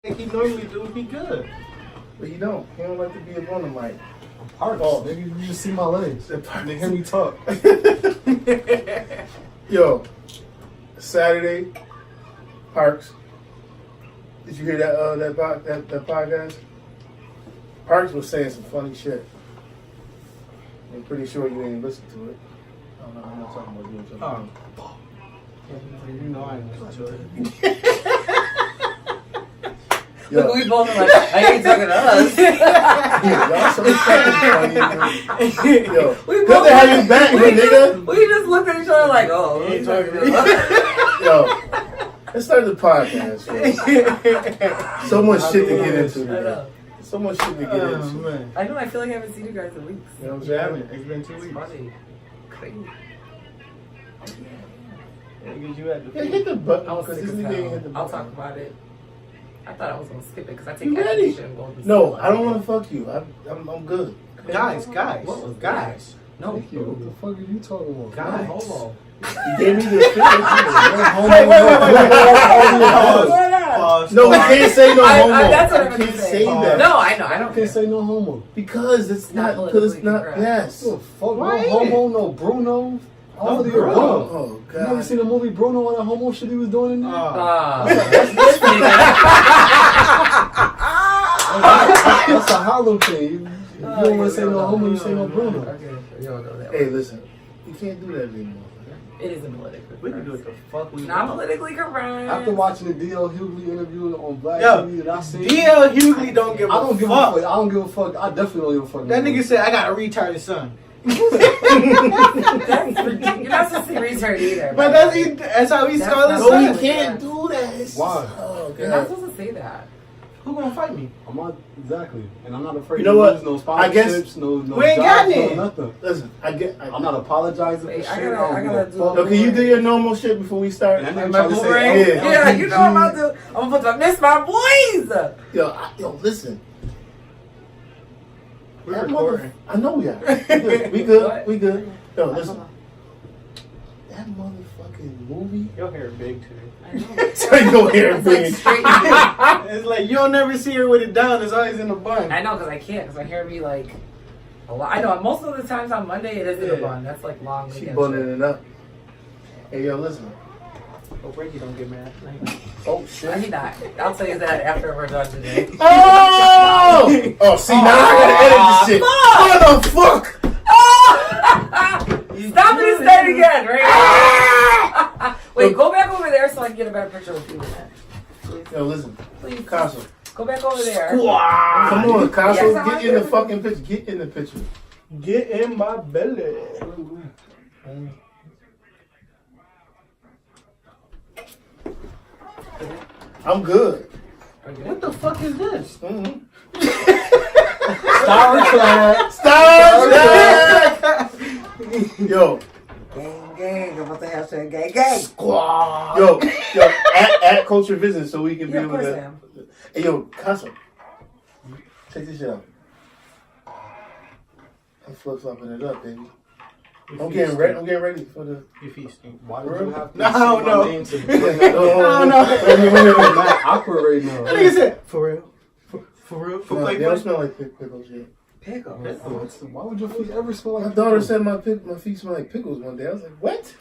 Like he normally do, he good. But he don't. He don't like to be up on the mic. Parks, nigga, you just see my legs. They hear me talk. Yo, Saturday, Parks. Did you hear that podcast? Parks was saying some funny shit. I'm pretty sure you ain't listened to it. I don't know. I'm not talking about you. I'm talking about You know I ain't listen to it. Look, we both are like, I ain't talking to us. Y'all so fucking funny. Yo, We good both to have you back, nigga. We just looked at each other like, oh, You ain't talking to us. Yo, let's start the podcast. Yo. So much shit to get into I today. know. So much shit to get into. Man. I know. I feel like I haven't seen you guys in weeks. You know what I'm We saying? haven't. It's been 2 It's weeks. funny. Crazy. Yeah, because you had Yeah, to hit the button I was because sick this as nigga ain't hit the hell. button. I'll talk about it. I thought I was gonna skip it because I take You ready? medication and go to No, sleep. I don't want to fuck you. I'm good. guys. What was Guys. No, Thank you. What the fuck are you talking about? Guys. homo. You gave me the Wait. Pause. No, we can't say no homo. That's what I We meant to can't say. say that. No, I know. I I don't can't say no homo. Because it's Not not. Because it's not. politically Yes. Oh, fuck, Why no ain't homo, no Bruno. All of the Bruno. above. Oh You never God. seen the movie Bruno and that homo shit he was doing in there? This nigga. That's a Harlem thing. You don't want to say no homo, you say no Bruno. Okay, you don't know that. Hey, listen. You can't do that anymore. It isn't politically We can do correct. what the fuck we Not want. politically correct. After watching the D.L. Hughley interview on Black Yo, TV that I seen, D.L. Hughley don't give a I don't give a fuck. fuck. I don't give a fuck. I definitely don't give a fuck. That nigga said, I got a retarded son. That's ridiculous. You're not supposed to retard either. But that's how he That's called his not- No, son. we can't do that. It's Why? Oh You're not God. supposed to say that. Who gonna fight me? I'm not exactly, and I'm not afraid. You know to what? lose no I guess- sponsorships, no We ain't got jobs, none. no nothing. Listen, I'm not apologizing Wait, for I shit. gotta- don't I give gotta a do fuck. Yo, can you do your normal shit before we start? That Like nigga my trying to say boomerang? yeah. Yeah, you know I'm about to. I'm about to miss my boys. Yo, listen. We're That recording. I know we are. We good. What? We good. Yo, listen. That motherfucking movie. Your hair big today. I know. So you go here and It's like bring it. straight. It's like you don't never see her with it down. It's always in the bun. I know because I can't because I hear me like a lot. I know most of the times on Monday it is in a Yeah. bun. That's like long. She weekend bunning shit. it up. Hey, yo, listen. Oh, Frankie don't get mad. Oh, I shit. mean that. I'll tell you that after we're done today. Oh! Oh, see, now I gotta edit this shit. What the fuck? Stop it and start again, right? Wait, go back over there so I can get a better picture of you in that. Please, Yo, listen. please. Castle. Go back over there. Come on, Castle. Yes, Get in the fucking picture. Get in the picture. Get in my belly. I'm good. What the fuck is this? Mm-hmm. Star Trek. Star Trek! Yo, Gang, gang. I'm about to have to gang, gang. squad. Yo, at Culture Visit so we can be Yeah, of able course I to. am. Hey, yo, Castle. Check this shit out. I'm flip flopping it up, baby. I'm getting ready for the. Your feet stink. Why did you have to No, say no. my name to bring that No, up? no. I'm not awkward right now. That nigga said, for real? For real? For No, like they don't what? smell like pickles yet. Pickles. Why would your feet ever smell like My daughter pickles? said my feet smell like pickles one day. I was like, what?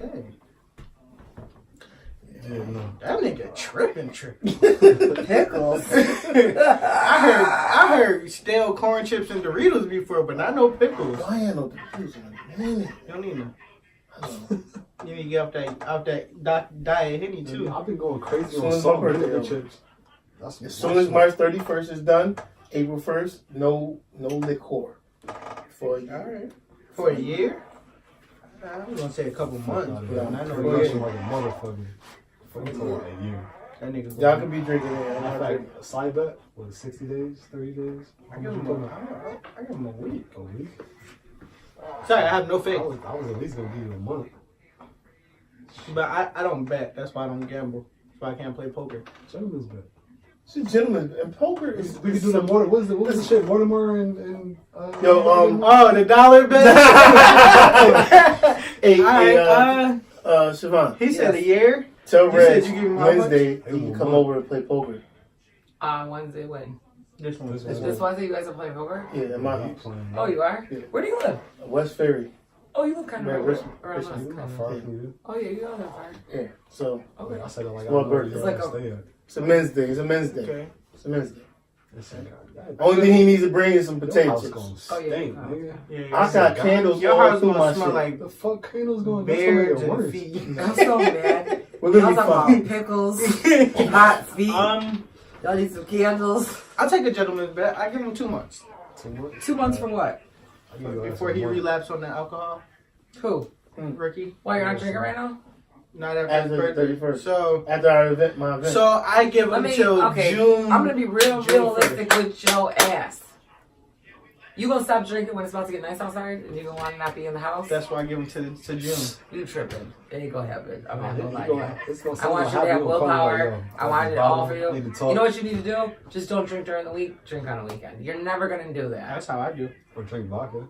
Okay. Yeah, no. That nigga tripping. Pickles. I heard stale corn chips and Doritos before, but not no pickles. Why ain't no pickles in a minute? You don't need no. I don't know. You need to get off that diet Henny too. I've been going crazy Soon on as salt my and birthday vinegar over. chips. That's As soon as March 31st is done, April 1st, no liquor. For you. Alright. For a year? I was gonna say a couple months, but I know I'm a rushing year. like a motherfucker. Fucking talking about a year. That nigga's Y'all can be drinking it. I'm In not fact, drinking. a side bet was 60 days, 30 days. I give him a week. A week? Sorry, I have no faith. I was at least gonna give you a month. But I don't bet. That's why I don't gamble. That's why I can't play poker. Gentlemen's bet. See, gentlemen, and poker is. We can do the Mortimer. What was the shit? Mortimer and Yo, Oh, the dollar bet? Hey, Alright, Siobhan. he said a year. Tell You Reg said you give him how much? Wednesday he can come over and play poker. Wednesday when? This one. This This Wednesday you guys are playing poker? Yeah, in my He house. playing. Oh, you are? Yeah. Where do you live? West Ferry. Oh, you live kind Man, of Richmond. around us. He's not Kind far of. from you. Oh yeah, you are that far. Yeah. So Okay. I said it like I Small know bird. where It's like you a- stay at. it's a men's day. It's a men's day. Okay. It's a men's day. Listen, Only thing he needs to bring is some your potato house chips. gonna Oh, yeah. stink, nigga. Yeah, I got candles Your all house through my gonna smell shit. like The fuck candles going? That's gonna make beards it and worse. feet. I'm so mad. We're Y'all gonna be talking fine. about pickles, hot feet. Y'all need some candles. I'll take a gentleman's bet. I give him 2 months 2 months for what? before he relapses on the alcohol. Who? Ricky, Why you're not drinking right now? not after his After the birthday. 31st. So, After our event, my event. I give him till June. I'm gonna be real June realistic with your ass. You gonna stop drinking when it's about to get nice outside, and you gonna want to not be in the house? That's why I give him to June. You tripping? It ain't gonna happen. I'm not gonna lie. It's gonna I want you to have willpower. I want it all for you. You know what you need to do? Just don't drink during the week. Drink on the weekend. You're never gonna do that. That's how I do. Or drink vodka.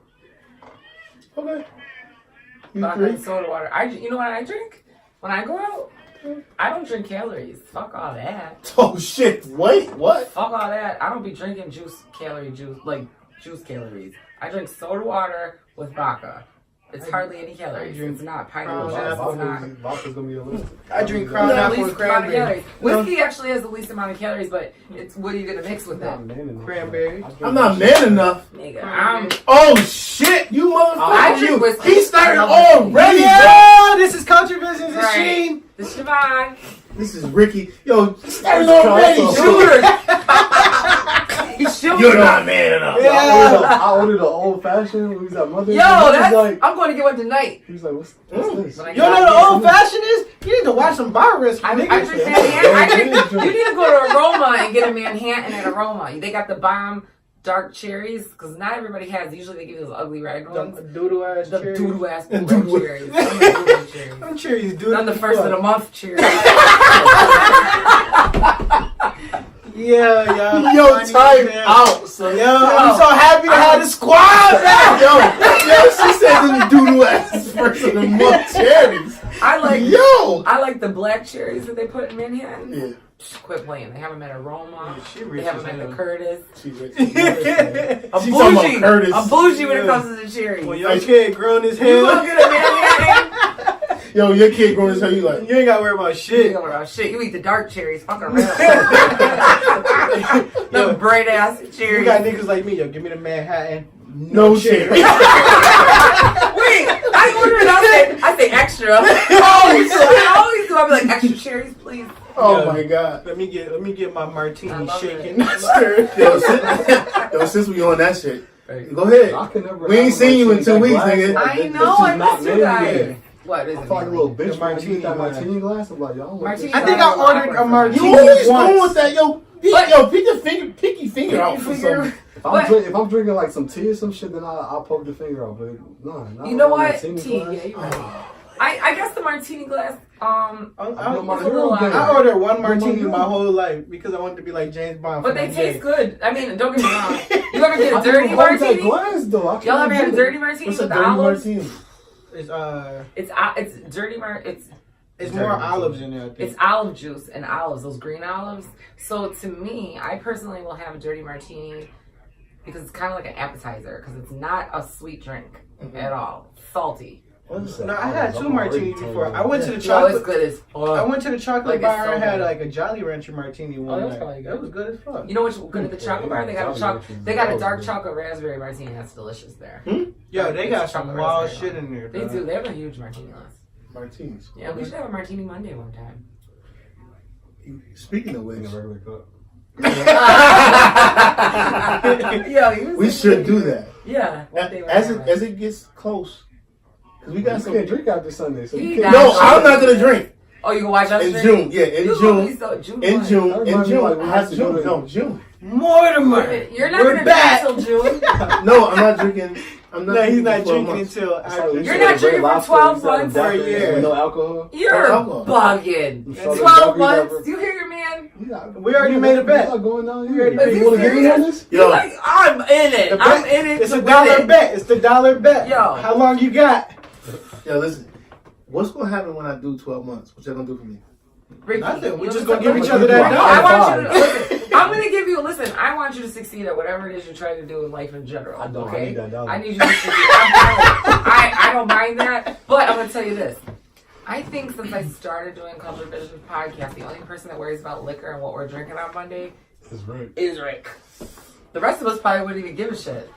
Okay. You Vodka drink? and soda water. You know what I drink? When I go out, I don't drink calories. Fuck all that. Oh shit! Wait, what? Fuck all that. I don't be drinking juice calories. I drink soda water with vodka. It's hardly any calories. drink It's not pint Crown of Apple. it's not. Vodka's gonna be a list. I drink It's Crown the Apple least and amount of cranberry. calories. Whiskey actually has the least amount of calories, but it's what are you gonna mix with that? Cranberry. I'm not man enough. Nigga, Oh shit! You I motherfucker! drink You. whiskey. He started I love whiskey. already. Yeah, this is Culture Business Right. Machine. This is Siobhan. This is Ricky. Yo, he started Let's already. try Shooter. He's shooting. You're not man enough. I ordered an old fashioned. We was at Mother's. Yo, he was that's. like, I'm going to get one tonight. he was like, what's this? When I You don't know the old fashioned is? You need to watch some bar rescue. I niggas. drink Manhattan. You need to go to Aroma and get a Manhattan at Aroma. They got the bomb dark cherries because not everybody has. Usually they give you those ugly red ones. Them doodle ass The cherries. doodoo ass cherries. I'm the doodoo cherries. Them cherries doodle. Not the first of the month cherries. Yeah. Yo, Funny, time man. out. So I'm so happy to have the squad back. yo, she said them doodle ass first of the month cherries. I like the black cherries that they put in Manhattan. Yeah, Quit playing. They have them at Aroma. She They rich have as them at hell. the Curtis. she's rich. I'm She's talking about bougie. Curtis. I'm bougie when it Yeah. comes to the cherries. Well, your kid grown as You hell. gonna get a Manhattan? Yo, your kid growing as hell. You like? You ain't gotta worry about You shit. don't know shit. You eat the dark cherries. Fuck around. The bright ass You cherries. got niggas like me, yo. Give me the Manhattan. No shit. Wait, I ordered it. I say extra. I always do. I'll be like, extra cherries, please. Oh Yeah. my god. Let me get my I martini love shaken. it. Not stirred. Yo, since we on that shit, go ahead. I can never We ain't have seen you in martini. 2 That weeks, glass, nigga. like, I this know. is I not missed you made guys. yet. What is I it? feel like a little bitch The when I martini get that glass. martini glass. I'm like, y'all Martini I think I ordered a martini. You always once. going with that, yo. Pick your finger out for something. If I'm drinking like some tea or some shit, then I'll poke the finger out. But no, not You know a what? martini Tea. glass. Yeah, you're right. I guess the martini glass. I I ordered one martini my whole life because I wanted to be like James Bond. But from they that taste day. good. I mean, don't get me wrong. You ever get I a dirty can hold that martini? glass though. I Y'all can't ever had a do dirty it. martini What's a with dirty olives? martini? It's Dirty it's more olives in there. I think. It's olive juice and olives, those green olives. So to me, I personally will have a dirty martini because it's kind of like an appetizer because it's not a sweet drink at all. Salty. No, I had two martinis before. I went to the No, it's chocolate. good as fuck. I went to the chocolate Like, it's bar so and had good. like a Jolly Rancher martini one that's night. probably good. It was good as fuck. You know what's good at the chocolate bar? They got a dark chocolate raspberry martini. That's delicious there. Yo, they got It's some chocolate wild raspberry shit in there. They dog. do. They have a huge martini list. Martinis. Yeah, we should have a martini Monday one time. Speaking of In a which, regular cup. Yeah, we should do that. Yeah. one day we're As having as it gets close, because we got You some. can't drink after Sunday, so He you can't. died. No, I'm not gonna drink Oh, you can watch us in drink? June. Yeah, in You June. gonna be so- June In what? June. That In reminds me June. like we I used have to go June. to- No, June. Mortimer, You're not we're gonna back. drink till June. No, I'm not drinking. I'm not. No, he's drinking not for 12 drinking months. until It's after. like we You're used to not go to drinking Red for Lobster, 12 we used to have months? Dapper For a year. with no alcohol. You're alcohol. bugging. Strawberry 12 Dapper, months? Dapper. You hear your man? Yeah, We already made a bet. We're not going down We here. already made You want to a get in bet. on this? Yo, Like, I'm in it. The I'm bet- in it. It's to a win dollar it. bet. It's the dollar bet. Yo. How long you got? yo, listen. What's gonna happen when I do 12 months? What y'all gonna do for me? Ricky, Nothing. We you just listen- gonna give each other that I dog. want you to listen. I'm gonna give you. Listen, I want you to succeed at whatever it is you're trying to do in life in general. I don't. I Okay? need that dollar. I need you to succeed. I don't mind that, but I'm gonna tell you this. I think since I started doing Color Vision podcast, the only person that worries about liquor and what we're drinking on Monday It's right. is Rick. The rest of us probably wouldn't even give a shit.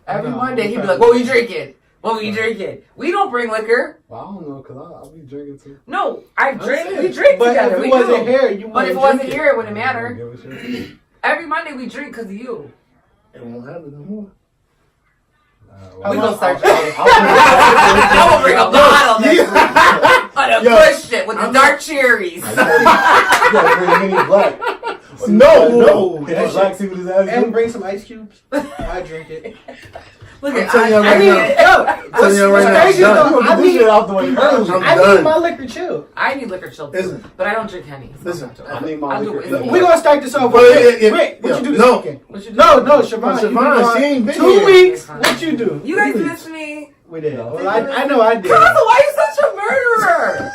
Every No, Monday he'd be probably like, "What were you drinking? What were you drinking?" We don't bring liquor. Well, I don't know, cause I'll be drinking too. No, I drink. saying, We drink but together. if it We wasn't do. here, you But if it wouldn't wasn't drink here, it wouldn't matter. Give a shit. Every Monday we drink because of you. It won't happen no more. We gonna start. I'll I will bring a bottle next week. On a push it with the dark cherries. You gotta bring mini black. No. That black tea with his ass. And bring some ice cubes. I drink it. Look I'm at telling you right now. What's you right now, crazy I'm though? You gonna get this shit out the way early. I'm I done. need my liquor chill. I need liquor chill too, Listen. but I don't drink Henny. So Listen, I need my I'll do liquor. it. We gonna start this off. But with yeah, Rick, what you do this no. weekend? What you do? No, Siobhan. you been Siobhan, gone she ain't been 2 here. weeks. What you do? You guys miss me. We did. No. Well, I know I did. Casa, why are you such a murderer?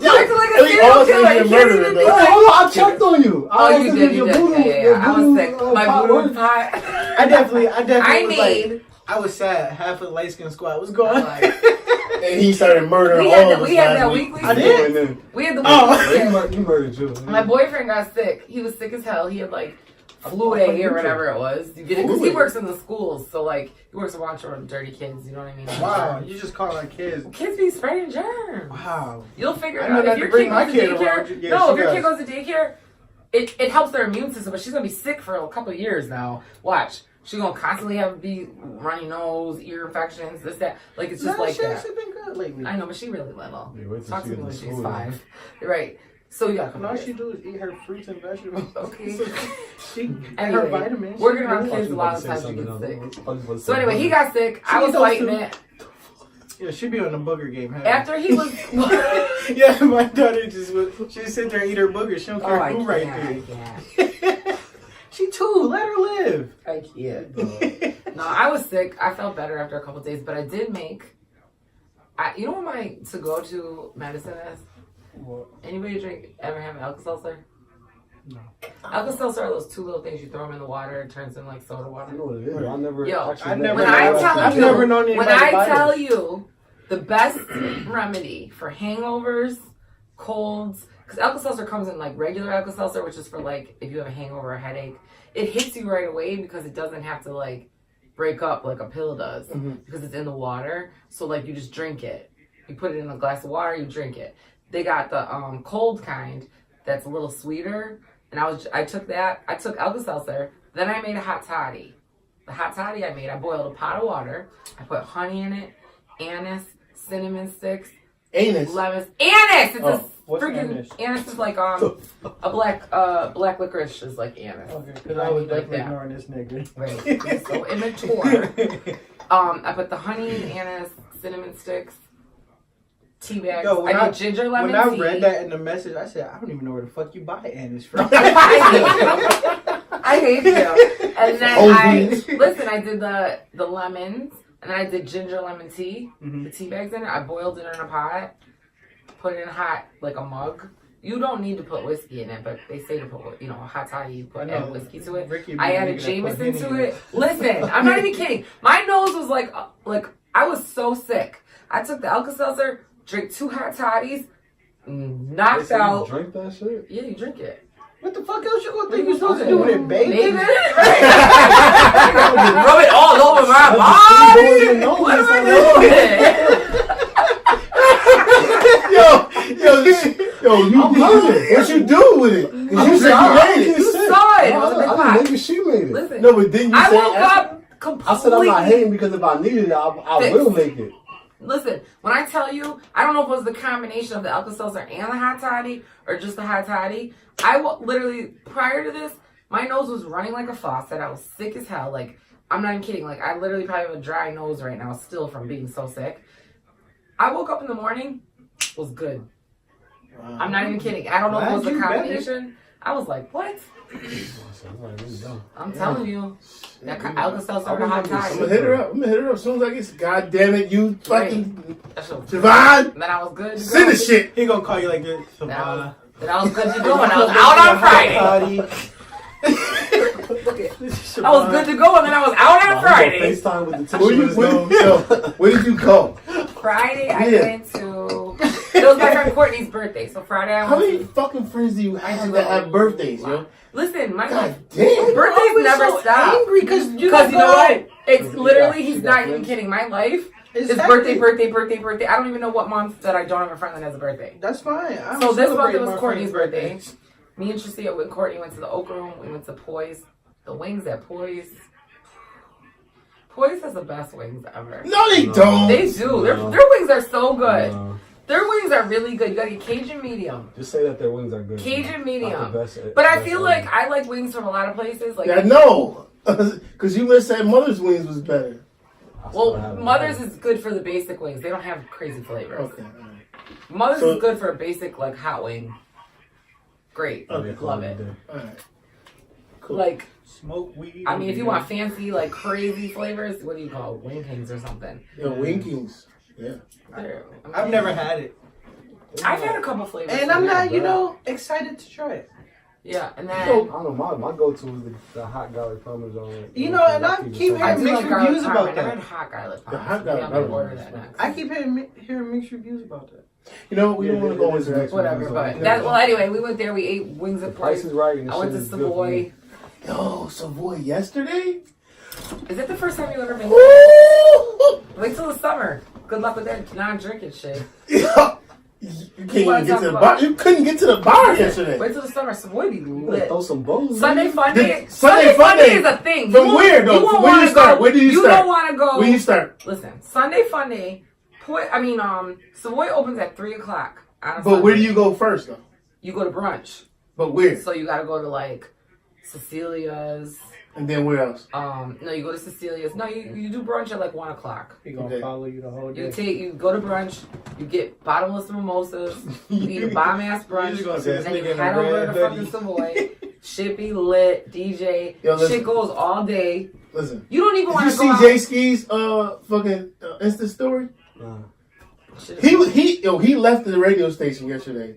You acting like a We serial all killer. think You you're can't murderer, even though. be Hey, like. hold on, I checked on you. Oh, I you asked did. if You your did. voodoo- Yeah. your I was voodoo, sick. My pot voodoo worked. pot. I definitely I was like, need. I was sad. Half of the light skin squad was gone. And he started murdering We all had of us we had last that week. weekly. I did. And then- We had the Oh. weekly. You murdered you. My boyfriend got sick. He was sick as hell. He had like flu A or whatever it was. You get it because he Flu A. works in the schools, so like he works a bunch of dirty kids. You know what I mean? Wow, you just call our kids. Kids be spreading germs. Wow. You'll figure it I know out not if to your bring kid my goes to kid around daycare. you. Yeah, No, she if your does. kid goes to daycare, it helps their immune system. But she's gonna be sick for a couple of years now. Watch. She's gonna constantly be runny nose, ear infections, this, that. Like it's just like that. She's been good lately. I know, but she really little. Yeah, wait till Talk she to me gets when to she's school. 5. Right. So you got All she do is eat her fruits and vegetables. Okay. She her Anyway, vitamins. working she around good. kids a lot of Say times you something get else. sick. So anyway, he got sick. I She was does fighting too. it. Yeah, she be on the booger game. Huh? After he was. Yeah, my daughter she sit there and eat her booger. She don't Oh, care I who can't. right I there. can't. She too. Let her live. I can't. No, I was sick. I felt better after a couple of days, but I did make. You know what my to-go-to medicine is? What? Anybody ever have an Alka-Seltzer? No. Alka-Seltzer are those 2 little things you throw them in the water. It turns into like soda I water. know what it is. I never. Yo, actually I've met never- When that. I I've tell never you, known when anybody I buy tell those. you, the best remedy for hangovers, colds, because Alka-Seltzer comes in like regular Alka-Seltzer, which is for like if you have a hangover or a headache. It hits you right away because it doesn't have to like break up like a pill does because it's in the water. So like you just drink it. You put it in a glass of water, you drink it. They got the cold kind that's a little sweeter, and I took that. I took Alka-Seltzer. Then I made a hot toddy. The hot toddy I made, I boiled a pot of water. I put honey in it, anise, cinnamon sticks, Anus. lemons. Anise! It's a what's freaking anise? anise is like a black licorice is like anise. Okay, because I was Like definitely that. ignoring this nigga. Right. So immature. I put the honey, anise, cinnamon sticks, tea bags. Yo, when I I- did ginger lemon When I tea. read that in the message, I said, I don't even know where the fuck you buy anise from. I hate you. And then Oh, I did the lemons, and then I did ginger lemon tea. Mhm. The tea bags in it. I boiled it in a pot, put it in hot like a mug. You don't need to put whiskey in it, but they say to put a hot toddy. You put I know. add whiskey to it. Ricky be I the added nigga that put Jameson Henny to in it. Listen, I'm not even kidding. My nose was like I was so sick. I took the Alka-Seltzer, drank 2 hot toddies, knocked So you out. drink that shit? Yeah, you drink it. What the fuck else you gonna think you supposed to do with it, baby? Baby, right? Rub it all over my body. What am I doing? Yo, you did it. What you do with it? 'Cause you said you made it. You saw it. It was a big I pot. didn't make it. She made it. Listen, No, but then you I said woke up completely. I said I'm not hating because if I needed it, I will make it. Listen, when I tell you, I don't know if it was the combination of the Alka-Seltzer and the hot toddy or just the hot toddy. Literally, prior to this, my nose was running like a faucet. I was sick as hell. Like, I'm not even kidding. Like, I literally probably have a dry nose right now still from being so sick. I woke up in the morning, was good. I'm not even kidding. I don't know if it was the Glad you better. combination. I was like, what? I'm telling you. That Alka-Seltzer and the hot I'm gonna toddy. hit her up. I'm gonna hit her up as soon as I get. God damn it, you fucking That's what- Javon. And then I was good to Send go. the shit. He gonna call you like this. That was that I was good to go and I was out on Friday. I was good to go and then I was out on Friday. FaceTime with the Where did you go? Friday I went to. It was my friend Courtney's birthday, so Friday I went. How many fucking friends do you have that have birthdays, yo? Listen, my damn, birthdays never so stop. Angry because you know what? It's literally he's not even kidding. My life is birthday. I don't even know what month that I don't have a friend that has a birthday. That's fine. So this month it was Courtney's birthday. Me and Tricia with Courtney went to the Oak Room. We went to Poise. The wings at Poise. Poise has the best wings ever. No, they don't. They do. Their wings are so good. Their wings are really good. You gotta get Cajun medium. Just say that their wings are good. Cajun medium. Best, but I feel like I like wings from a lot of places. Like I know. Because you must say Mother's wings was better. Well, Mother's is good for the basic wings. They don't have crazy flavors. Okay. Right. Mother's is good for a basic, like, hot wing. Great. Okay, Love it. All right. Cool. Like, smoke weed. I mean, if you want fancy, like, crazy flavors, what do you call it? Wing Kings or something. Yeah, Wing Kings. Yeah. I've never had it. I've had a couple flavors. And I'm not, excited to try it. Yeah, and then... I don't know, my go-to is the hot garlic parmesan. And I keep hearing mixed reviews about that. I had hot garlic parmesan. The hot garlic parmesan. I keep hearing mixed reviews about that. You know, we don't want to go into that. Whatever, but well, anyway, we went there. We ate wings at Price is Right. I went to Savoy. Yo, Savoy yesterday? Is it the first time you've ever been? Wait till the summer. Good luck with that non-drinking shit. You can't even get to the bar. You couldn't get to the bar yesterday. Wait till the summer. Savoy be lit. Throw some bows. Sunday fun day. Sunday fun day is a thing. From where though? From where you start? Where do you start? You don't want to go. Where you start? Listen, Sunday fun day. Savoy opens at 3:00. But where do you go first though? You go to brunch. But where? So you gotta go to like Cecilia's. And then where else? No, you go to Cecilia's. No, you do brunch at like 1:00. He gonna follow you the whole day. You go to brunch. You get bottomless mimosas. You eat a bomb ass brunch. And then you head over to fucking Savoy. Shit be lit. DJ. Shit goes all day. Listen. You don't even want to go out. Did you see Jay Ski's fucking Insta story? He left the radio station yesterday.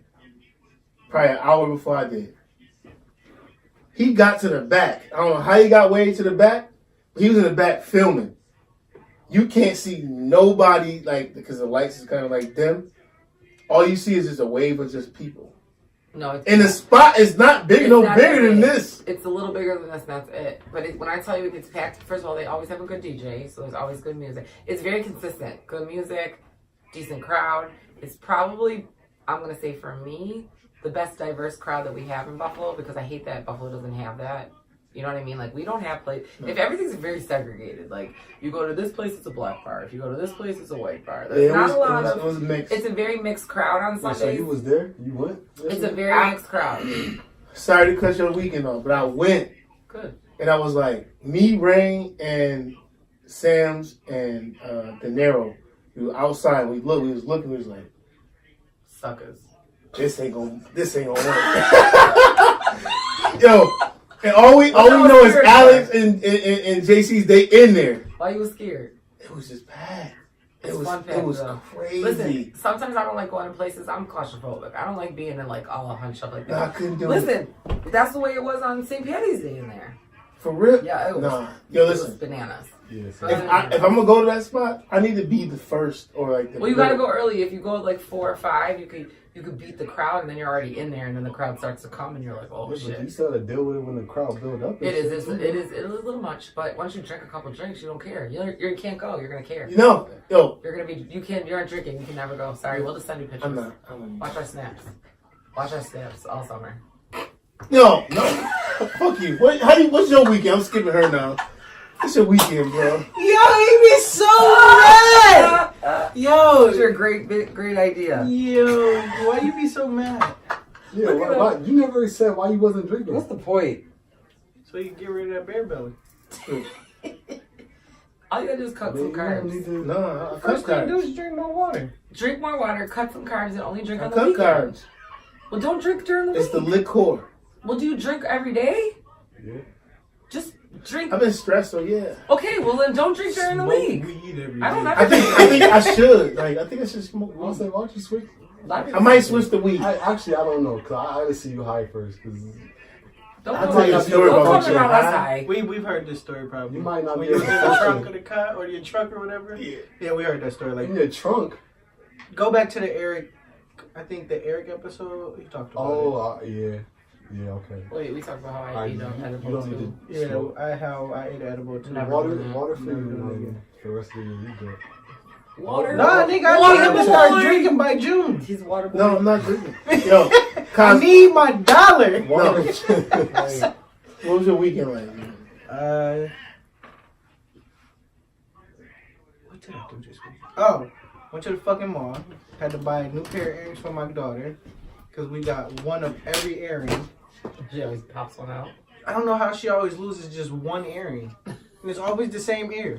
Probably an hour before I did. He got to the back. I don't know how he got way to the back, but he was in the back filming. You can't see nobody, like, because the lights is kind of like dim. All you see is just a wave of just people. No, it's and the spot is not big, bigger than this. It's a little bigger than this, that's it. But when I tell you it gets packed, first of all, they always have a good DJ, so there's always good music. It's very consistent. Good music, decent crowd. It's probably, I'm going to say for me, the best diverse crowd that we have in Buffalo, because I hate that Buffalo doesn't have that. You know what I mean? Like, we don't have if everything's very segregated, like, you go to this place, it's a black bar. If you go to this place, it's a white bar. There's it was mixed. It's a very mixed crowd on Sundays. So you was there? You went? It's a very mixed crowd. Sorry to cut your weekend off, but I went. Good. And I was like, me, Rain, and Sam's, and De Niro, we were outside. We was looking, we was like, suckers. This ain't gonna work. Yo. And all we know is Alex and JC's, they in there. Why you was scared? It was just bad. It was crazy. Listen, sometimes I don't like going to places. I'm claustrophobic. I don't like being in like all hunched up like that. I couldn't do Listen, that's the way it was on St. Patty's Day in there. For real? Yeah, it was. Nah. Yo, listen. It was bananas. Yes. If I'm gonna go to that spot, I need to be the first or like the. Well, you gotta go early. If you go at like 4 or 5, you could beat the crowd, and then you're already in there, and then the crowd starts to come, and you're like, oh shit. You still gotta deal with it when the crowd build up. It is a little much, but once you drink a couple drinks, you don't care. You can't go. You're gonna care. No, yo. You're gonna be. You aren't drinking. You can never go. Sorry, we'll just send you pictures. I'm not. Watch our snaps. Watch our snaps all summer. No. Fuck you. What's your weekend? I'm skipping her now. What's your weekend, bro? Yo, he be so mad. Yo, it's your great idea. Yo, why you be so mad? Yeah, why, you never said why you wasn't drinking. What's the point? So you can get rid of that bear belly. All you gotta do is cut some carbs. No, first thing you do is drink more water. Drink more water, cut some carbs, and only drink on the cut weekend. carbs. Well, don't drink during the week. It's the liquor. Well, do you drink every day? Yeah. Just drink. I've been stressed, so yeah. Okay, well then don't drink during the week. Weed every I don't day. have I think I should. Like, I think I should smoke. I say, why don't you switch? I might switch the week. Actually, I don't know, because I had to see you high first. I'll tell you a story about you. high. We've heard this story probably. You might not when be you able was to in the function. trunk of the car or your truck or whatever. Yeah, we heard that story. Like In your trunk? go back to the Eric. I think the Eric episode. He talked about it. Yeah. Yeah, okay. Wait, we talked about how I ate on You edible don't need too. to Yeah, smoke. how I ate edible too. Never. Water for Never you, do it again. for the rest of the year. You good. Water. Nah, nigga, I Water need him to boy. start drinking by June. He's water boy. No, I'm not drinking. Yo, I need my dollar. Water. what was your weekend like? What did I do this week? Oh, went to the fucking mall. Had to buy a new pair of earrings for my daughter because we got one of every earring. She always pops one out. I don't know how she always loses just one earring. And it's always the same ear.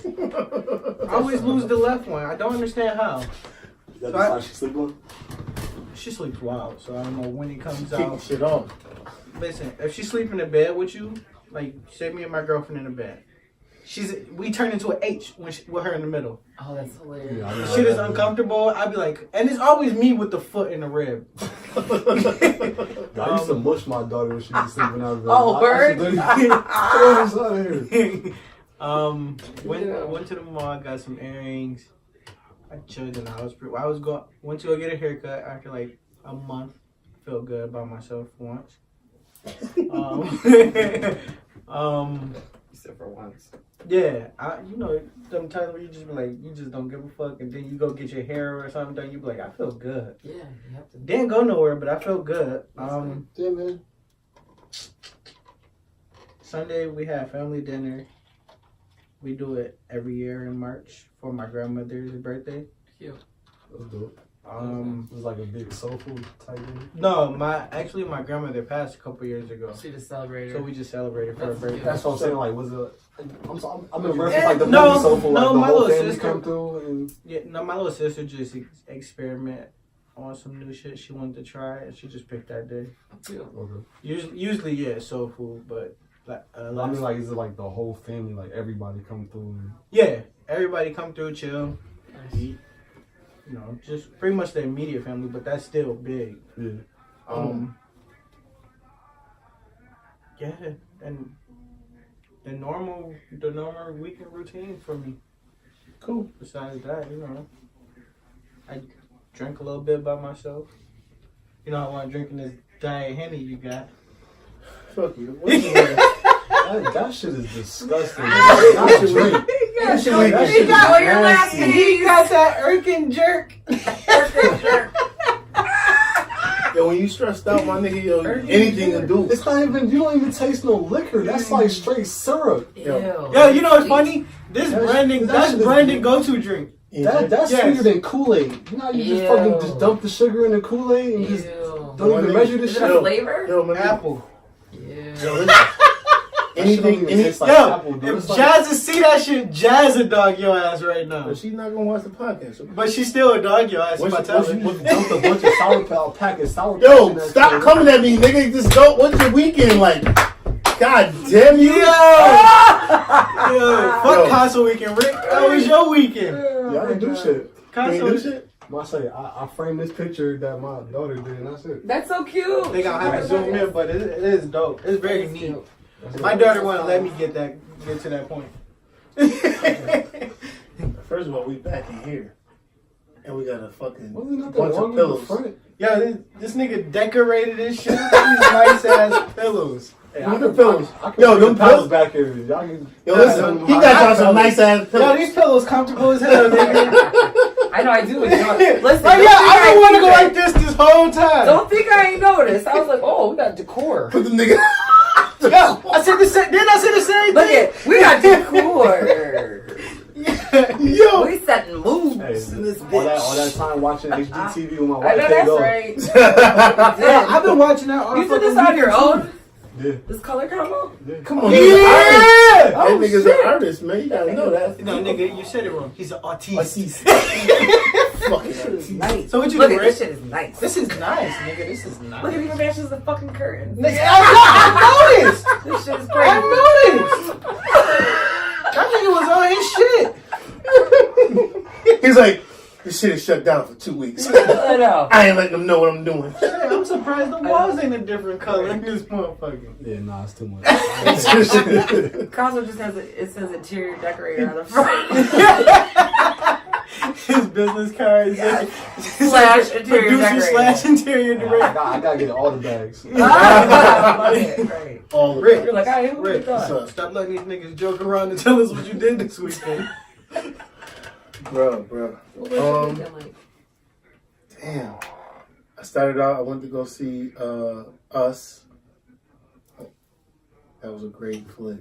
I always lose the left one. I don't understand how. Is that So the side she sleep on? She sleeps wild, so I don't know when it comes Kicking out. shit on. Listen, if she sleep in the bed with you, like say me and my girlfriend in the bed, we turn into an H with her in the middle. Oh, that's hilarious. Yeah, I know. Shit is uncomfortable. I'd be like, and it's always me with the foot in the rib. I used to mush my daughter when she was sleeping out of bed. Oh, word? Went to the mall, got some earrings. I chilled in the house. Went to go get a haircut after like a month. Felt good about myself for once. Except for once. Yeah, them times where you just be like, you just don't give a fuck, and then you go get your hair or something done, you be like, I feel good. Yeah, you have to. Didn't go nowhere, but I felt good. Yeah, man. Sunday we had family dinner. We do it every year in March for my grandmother's birthday. Cute. That's dope. Um, It was like a big soul food type thing. no, my grandmother passed a couple years ago, She just celebrated. so we just celebrated for her That's birthday. cute. That's what I'm saying. Like, was it? I'm in reference like the No, movie soul food. Like no, the my whole little family sister- come through and Yeah, no, my little sister just experiment on some new shit she wanted to try, and she just picked that day. Cute. okay. Usually, yeah, soul food, but like, I mean, like, is it like the whole family? Like everybody come through? And... yeah, everybody come through, chill, Nice. eat. You know, just pretty much the immediate family, but that's still big. Yeah. Yeah, and the normal weekend routine for me. Cool. Besides that, I drink a little bit by myself. I want to drink in this diet Henny you got. Fuck you. What you wearing? That shit is disgusting. Not to drink. That shit He is got all your last nasty. He got that Erkin jerk. Yo, when you stressed out, my nigga, yo, anything to do. It's not even. You don't even taste no liquor. That's like straight syrup. Ew. Yo, you know what's funny? That's shit is Brandon good. go-to drink. That's Yes. sweeter than Kool-Aid. You know how you just Ew. fucking just dump the sugar in the Kool-Aid and just Ew. don't even measure this Is it shit. a flavor? Yo, man. Apple. Yeah. Yo, listen. That shit don't even Anything, taste like Yo, apple, dude. if It's like- Jazza see that shit, Jazza dog your ass right now. But she's not gonna watch the podcast. So. But she still a dog your ass if I tell her. dumped a bunch of sour patch packets. Sour Yo, Patch in that stop shit. coming at me, nigga. Just go. What's your weekend like? God damn you. Yo, fuck Castle weekend, Rick. How was your weekend? Yeah, I didn't do shit. You ain't Castle do shit? I say I framed this picture that my daughter did, and that's it. That's so cute. They gonna have to zoom in, but it is dope. It's very That's neat. cute. That's My it. daughter wouldn't let me get to that point. First of all, we back in here. And we got a fucking Wasn't nothing bunch wrong of with the pillows. front. Yo, this nigga decorated this shit. These nice ass pillows. Hey, look at pillows. I can Yo, see them the pals pillows. back here. Y'all can, Yo, listen. He got y'all some nice ass Yo, pillows. these pillows comfortable as hell, nigga. I know I do. You know, listen, Like, yeah, I don't don't want to go think like this whole time. Don't think I ain't noticed. I was like, oh, we got decor. Put the nigga. Yo, I said the same. Didn't I say the same Look thing? at, we got decor. Yo, We setting moves hey, in this all bitch. that time watching HGTV with my I wife know can't that's go. right. yeah, I've been watching that all You did fucking this on your weekend, own? Yeah, This color combo? yeah. Come on, too. he's an artist. Yeah. That nigga's shit. an artist, man. You gotta know that. No, nigga, you said it wrong. He's an artiste. Fucking This shit is artist. nice. So what you Look do, at this Rick? shit is nice. This is nice, nigga. This is nice. Look at it even matches the fucking curtains. Nigga, I noticed. This shit is I crazy. noticed. That nigga was on his shit. He's like, this shit is shut down for 2 weeks. I know. I ain't letting them know what I'm doing. Shit, I'm surprised the walls ain't a different color in this motherfucker. Yeah, nah, it's too much. Cosmo just has it says interior decorator on the front. His business card is Slash interior producer decorator. slash interior director. I gotta get all the bags. Right. All the Rick, You're like, hey, who Rick, thought? So, stop letting these niggas joke around and tell us what you did this weekend. bro. What was your weekend like? Damn. I started out, I went to go see Us. That was a great flick.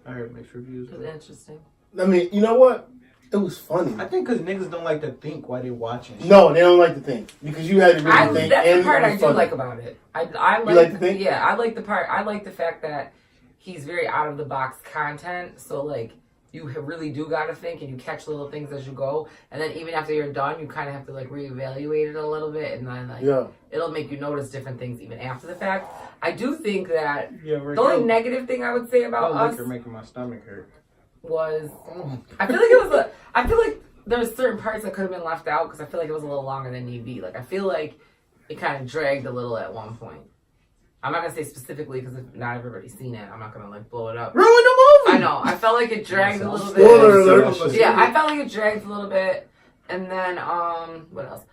I heard mixed reviews. It was interesting. I mean, you know what? It was funny. I think because niggas don't like to think while they watching shit. No, they don't like to think. Because you had to really think. That's and the part it I was do funny. like about it. I You like to think? Yeah, I like the part. I like the fact that he's very out of the box content. So like, you really do got to think, and you catch little things as you go. And then even after you're done, you kind of have to like reevaluate it a little bit, and then like it'll make you notice different things even after the fact. I do think that Rick, the only negative thing I would say about Us you're making my stomach hurt. was I feel like it was I feel like there's certain parts that could have been left out because I feel like it was a little longer than need be. Like I feel like it kind of dragged a little at one point. I'm not gonna say specifically because if not everybody's seen it, I'm not gonna like blow it up. Ruin the movie. I know. I felt like it dragged a little Spoiler bit. alert. Yeah, I felt like it dragged a little bit. And then what else?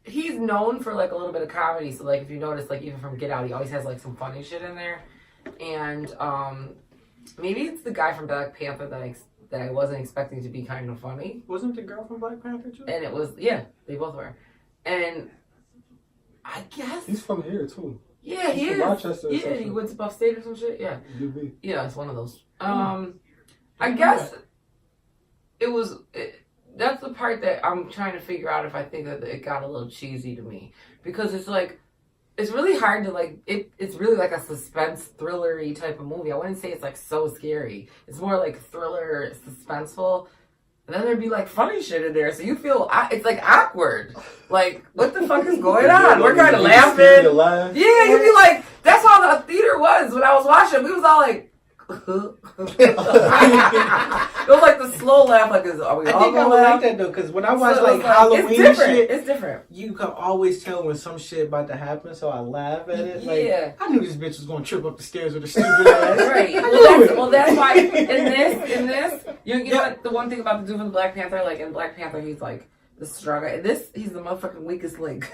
He's known for like a little bit of comedy. So like if you notice, like even from Get Out, he always has like some funny shit in there. And maybe it's the guy from Black Panther that I wasn't expecting to be kind of funny. Wasn't the girl from Black Panther too? And it was, yeah, they both were. And I guess He's from here too. yeah, he He's is. from Rochester or Yeah, something. he went to Buff State or some shit. Yeah, UB. yeah, it's one of those. I guess that's the part that I'm trying to figure out if I think that it got a little cheesy to me because it's like it's really hard to like it's really like a suspense thrillery type of movie. I wouldn't say it's like so scary. It's more like thriller, suspenseful. And then there'd be like funny shit in there, so you feel it's like awkward. Like, what the fuck is going on? We're kind of laughing. Yeah, you'd be like, that's how the theater was when I was watching. We was all like, it was like the slow laugh. Like, are we I all think I gonna would laugh? like that though, because when I watch So like it's Halloween it's different. shit, It's different. you can always tell when some shit about to happen, so I laugh at it. Like, Yeah. I knew this bitch was gonna trip up the stairs with a stupid ass. Right. I knew it. Well, that's why in this, you know what? The one thing about the dude from Black Panther, like in Black Panther, he's like the strong guy. He's the motherfucking weakest link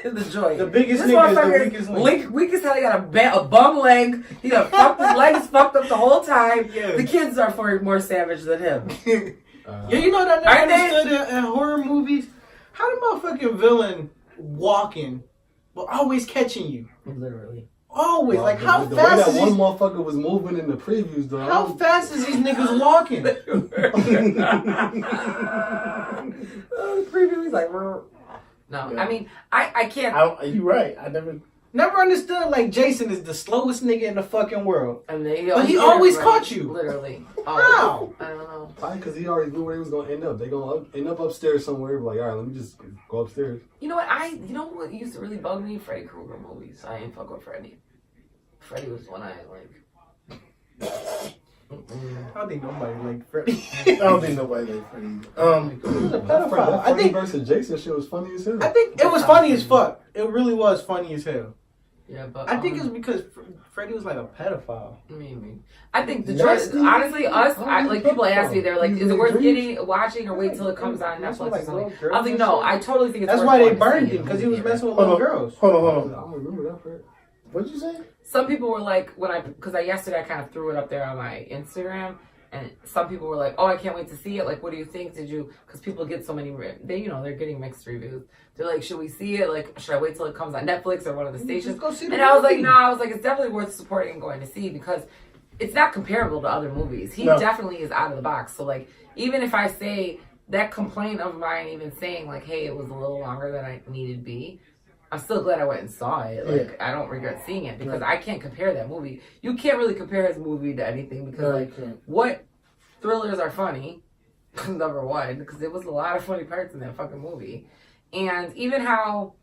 in the joint. The biggest This nigga is the motherfucker weakest link. Weakest hell. He got a bum leg. He got fucked. His legs fucked up the whole time. Yeah. The kids are far more savage than him. Yeah, you know that I Aren't they? understood in horror movies? How the motherfucking villain walking, but always catching you? Literally. Always. Well, like, how the way fast that is one these, motherfucker was moving in the previews, though. how fast is these niggas walking? The preview, he's like, "Rrr." No, Yeah. I mean, I can't. You're right. I never. Never understood, like, Jason is the slowest nigga in the fucking world. And they But he always caught you. Literally. How? I don't know. Probably because he already knew where he was going to end up. They going to end up upstairs somewhere. Like, all right, let me just go upstairs. You know what used to really bug me? Freddy Krueger movies. I ain't fuck with Freddy. Freddy was one I like. I don't think nobody liked Freddy. I don't think nobody liked Freddy. He was a That pedophile. I Freddy think versus Jason shit was funny as hell. I think it was funny as fuck. It really was funny as hell. Yeah, but I think it's because Freddy was like a pedophile. maybe. I think the Nasty. choice, honestly, us, Oh, like people ask me, they're like, he's is it worth really watching or wait till it comes on That's Netflix like or something? little girls I think and no, shit. I totally think it's That's worth why they going to burned see him, because he was movie messing with Hold little on. girls. Hold I on. don't remember that part. What'd you say? Some people were like, because yesterday I kind of threw it up there on my Instagram, and some people were like, oh, I can't wait to see it. Like, what do you think? Because people get so many, they're getting mixed reviews. They're like, should we see it? Like, should I wait till it comes on Netflix or one of the stations? Just go see the And I was like, movie. no, I was like, it's definitely worth supporting and going to see because it's not comparable to other movies. He No. definitely is out of the box. So, like, even if I say that complaint of mine, even saying, like, hey, it was a little longer than I needed to be, I'm still glad I went and saw it. Like, I don't regret seeing it because I can't compare that movie. You can't really compare his movie to anything because, No, you like, can't. what thrillers are funny, number one, because there was a lot of funny parts in that fucking movie. And even how,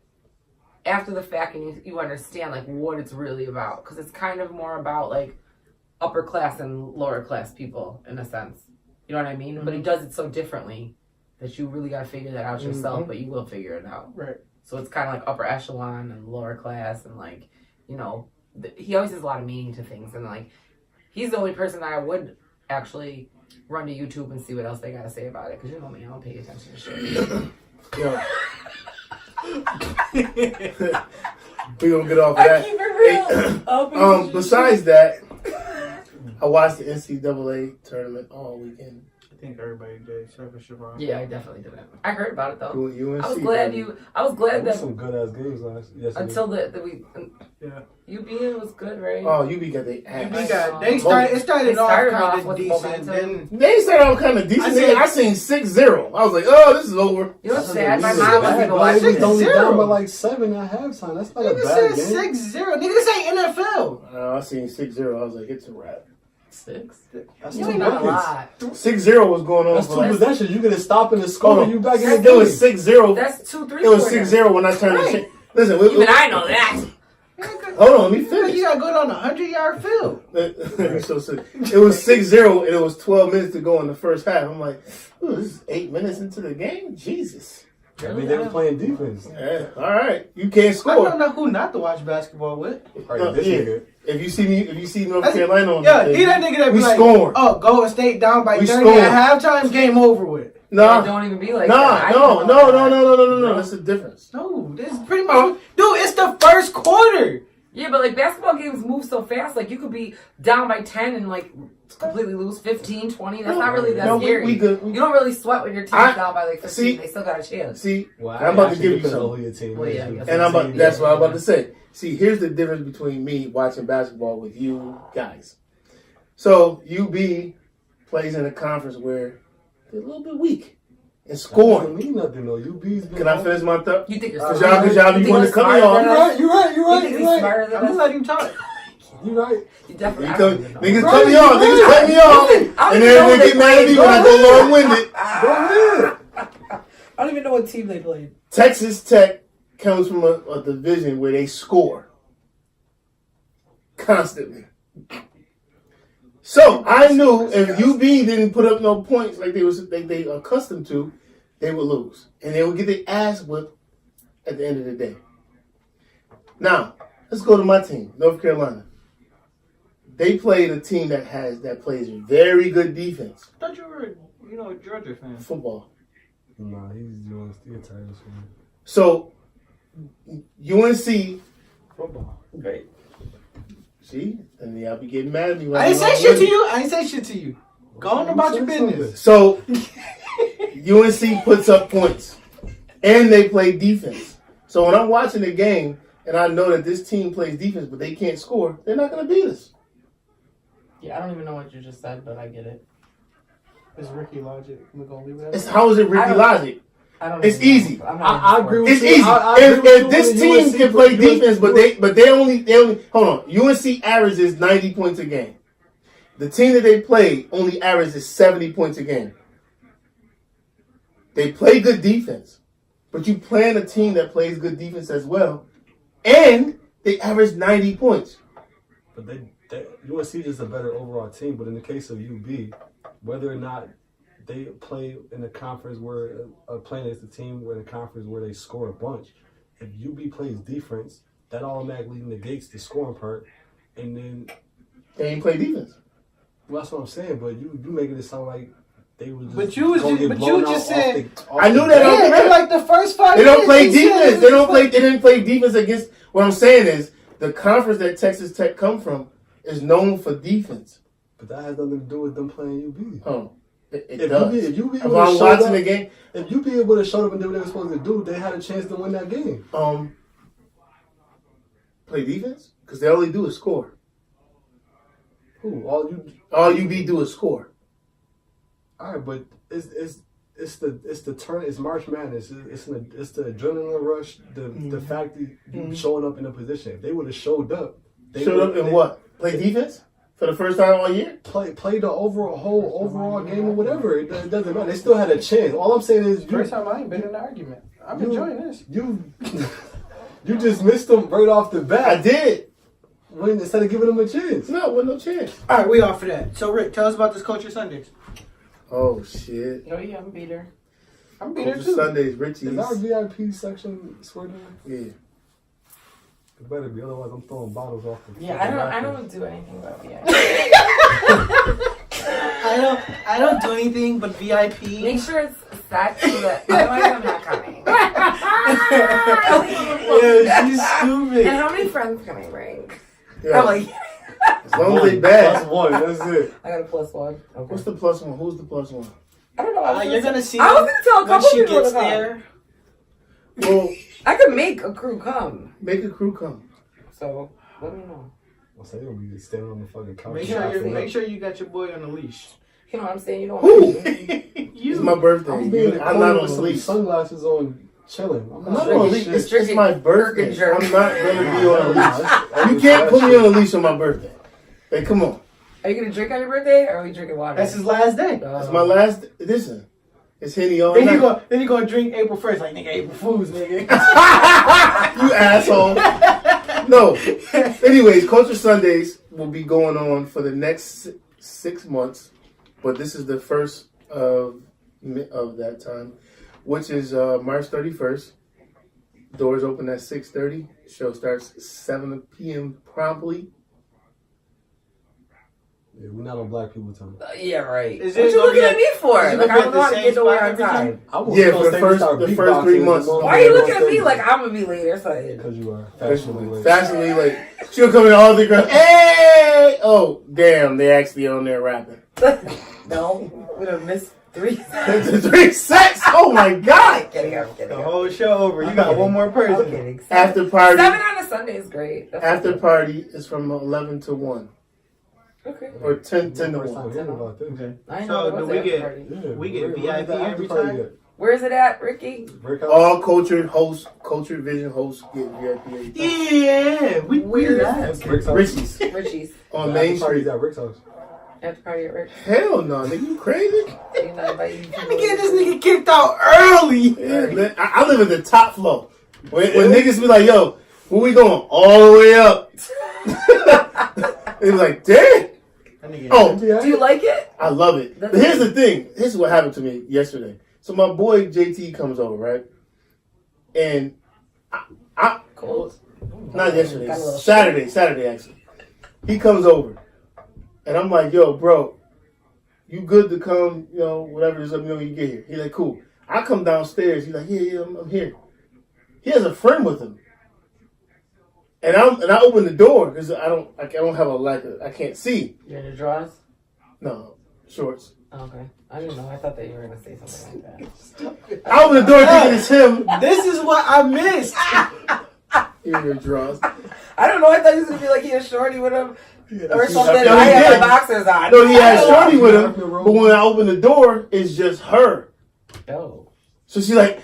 after the fact, and you understand, like, what it's really about. Because it's kind of more about, like, upper class and lower class people, in a sense. You know what I mean? But he does it so differently that you really got to figure that out yourself, but you will figure it out. Right. So it's kind of like upper echelon and lower class, and like, you know, he always has a lot of meaning to things, and like, he's the only person that I would actually run to YouTube and see what else they got to say about it, because you know me, I don't pay attention to shit. Yo. We gonna get off of that. Keep it real. Besides that, I watched the NCAA tournament all weekend. I think everybody did, except for Siobhan. Yeah, I definitely didn't. I heard about it though. UNC, I was glad baby. I was glad There was that some good ass games last yesterday. until we. Yeah. UB was good, right? Oh, UB got their ass. They got, they It started started off off kind of with decent. momentum. Then They started out kind of decent. I seen 6-0. I was like, oh, this is over. You know what's sad? My That's mom bad, was bro. watching They was only 6-0. down by like 7 at halftime. That's not a niggas bad said game. 6-0. Niggas ain't NFL. I seen 6-0. I was like, it's a wrap. 6. That's You two ain't got a buckets. lot. 6-0 was going on. That's for two like, possessions. You get a stop in the score Hold and on. you back in the it game. was 6-0. That's 2-3. It was 6-0 when I turned the Right. shit. Listen, Even I know that. hold on, let me You finish. gotta go down a 100-yard field. So sick. It was 6-0 and it was 12 minutes to go in the first half. I'm like, ooh, this is 8 minutes into the game? Jesus. I mean, they were playing defense. Yeah, all right. You can't I score. don't know who not to watch basketball with. Right, this Yeah. nigga. If you see North That's- Carolina on Yeah, the he that nigga that we be like, scored. oh, Golden State down by We 30 scored. at halftime, game over with. Nah, Don't even be like nah, that. I no. didn't know that. That's the difference. No, this is pretty much, dude, it's the first quarter. Yeah, but like basketball games move so fast. Like you could be down by 10 and like completely lose 15, 20. That's not really that No, scary. we good. You don't really sweat when your team's down by like 15. see- They still got a chance. See, Well, I'm about to actually give you depends on something. who your team Well, is. yeah, I guess And that's what I'm about to say. See, here's the difference between me watching basketball with you guys. So UB plays in a conference where they're a little bit weak in Doesn't scoring. mean nothing though. UB's been Can I finish my thought? You think you're Cause smarter? y'all be You think wanting you're to cut me smarter off. than us? You're right. You think he's smarter I'm than gonna us? let him talk. You're right. You definitely. You I cut- don't even know. Niggas Right, cut me off. Niggas right. cut me off. Listen, I don't And even know then they they get mad at me played. when I go long-winded. Go ahead. I don't even know what team they played. Texas Tech comes from a division where they score constantly. So I knew if UB didn't put up no points like they accustomed to, they would lose, and they would get their ass whipped at the end of the day. Now let's go to my team, North Carolina. They played a team that plays very good defense, I thought you were, a Georgia fan. football. Nah, he's doing still Tigers fan. So UNC, Football. Great. see, and y'all be getting mad at me. When I ain't I'm say shit to long-winded. you. I ain't say shit to you. Go on about your business. So UNC puts up points, and they play defense. So when I'm watching the game and I know that this team plays defense, but they can't score, they're not going to beat us. Yeah, I don't even know what you just said, but I get it. It's Ricky Logic. We're gonna leave it It's, at how is it I Ricky don't- Logic? I don't. It's even know. easy. I'm not I into agree sports. with It's you. easy. I agree If with this you. team UNC can play UNC defense, but they only hold on. UNC averages 90 points a game. The team that they play only averages 70 points a game. They play good defense, but you play on a team that plays good defense as well, and they average 90 points. But UNC is a better overall team. But in the case of UB, whether or not they play in a conference where playing against a team where in a conference where they score a bunch, if UB plays defense, that automatically negates the scoring part, and then They ain't play defense. well, that's what I'm saying. But you making it sound like they was just But you was gonna just- get but blown you just out off said- the- off I knew the that. bat. Yeah, in like the first 5 They don't minutes, play he said defense. it They was don't play. They didn't play defense against. What I'm saying is the conference that Texas Tech come from is known for defense. But that has nothing to do with them playing UB. Oh, it If does. if UB If would I'm have showed watching up, the game, if UB would have showed up and did what they were supposed to do, they had a chance to win that game. play defense because they only do is score. Who? All UB do is score. All right, but it's the turn. It's March Madness. It's the adrenaline rush. The fact that you showing up in a position. If they would have showed up, What? Play defense for the first time all year. Play the overall game or whatever. It doesn't matter. They still had a chance. All I'm saying is First time I ain't been in an argument. I'm enjoying this. You just missed them right off the bat. I did. Instead of giving them a chance. No, with no chance. All right, we off for that. So, Rick, tell us about this Culture Sundays. Oh shit. No, you haven't beat her. I'm being there Culture too. Sundays, Richie's. Is our VIP section square down? Yeah. It better be, otherwise I'm throwing bottles off the Yeah, I don't do anything about VIP. I don't do anything but VIP. Make sure it's set so that otherwise I'm not coming. Yeah, she's stupid. And how many friends can I bring? Yeah. I'm like, As long as they bad. +1, that's it. I got a +1. Okay. What's the +1? Who's the +1? I don't know. You're gonna see I was gonna tell a when couple she people gets to come. there. Well, I could make a crew come. make a crew come. So let me know. I'll say you'll be standing on the fucking couch. Make sure you got your boy on the leash. You know what I'm saying? You know Who? what I'm saying? It's my birthday. I'm being in the I'm corner not on with the some leash. sunglasses on, chilling. I'm I'm not not on a doing leash. shit. It's my birthday. jerk. I'm not gonna be on a leash. You You can't put me on a leash on my birthday. Hey, come on. Are you gonna drink on your birthday, or are we drinking water? That's his last day. It's my last. Listen, it's Henny all Then night. you gonna drink April 1st, like nigga, April Fools, nigga. You asshole. No. Anyways, Culture Sundays will be going on for the next 6 months, but this is the first of that time, which is March 31st. Doors open at 6:30. Show starts 7 p.m. promptly. Yeah, we're not on black people time. Yeah, right. Is What it you gonna looking be at me for? is it Like gonna I be don't know at how the to get same nowhere spot on every time. I was Yeah, gonna for the say first- start the first beatboxing 3 in the months. morning. Why are you looking at me like I'm gonna be late or something? Because you are fashionably late. Fashionably late. She'll come in all the girls. Hey! Oh, damn! They actually on there rapping. No, we'd have missed 3 3 sets. Oh my god! I'm kidding. The whole show over. You got one more I'm person. kidding. After party. 7 on a Sunday is great. That's After cool. party is from 11 to 1 Okay. or 10 to First time 1. hearing about this. Okay. I So know. do What's we the after get- party? Yeah, We get where VIP the after every party time? at? Where is it at, Ricky? Breakout? All culture vision hosts get VIP. Yeah, we Weird. do That's that. Rick's house. Richie's Richie's. on The Main after party's Street. at Rick's house. After party at Rick's. Hell no, nigga, you crazy? You know, invite you Let me get this nigga kicked out early. Yeah, man, I live at the top floor. When niggas be like, yo, where we going? All the way up. They be like, damn. That nigga- Oh, Do you like it? I love it. But here's the thing. This is what happened to me yesterday. So my boy JT comes over, right? And I Cold. not yesterday, Got a little Saturday actually. He comes over. And I'm like, yo, bro, you good to come, you know, whatever, just let me know when you get here. He's like, cool. I come downstairs. He's like, yeah, I'm here. He has a friend with him. And I open the door because I don't have I can't see. You're in your drawers? No, shorts. Oh, okay. I didn't know. I thought that you were going to say something like that. I open the door thinking it's him. This is what I missed. In your drawers. I don't know. I thought he was going to be like he had shorty with him or that's- something. No, I he had did. my boxers on. No, he had Oh. shorty with him, but when I open the door, it's just her. Oh. So she's like,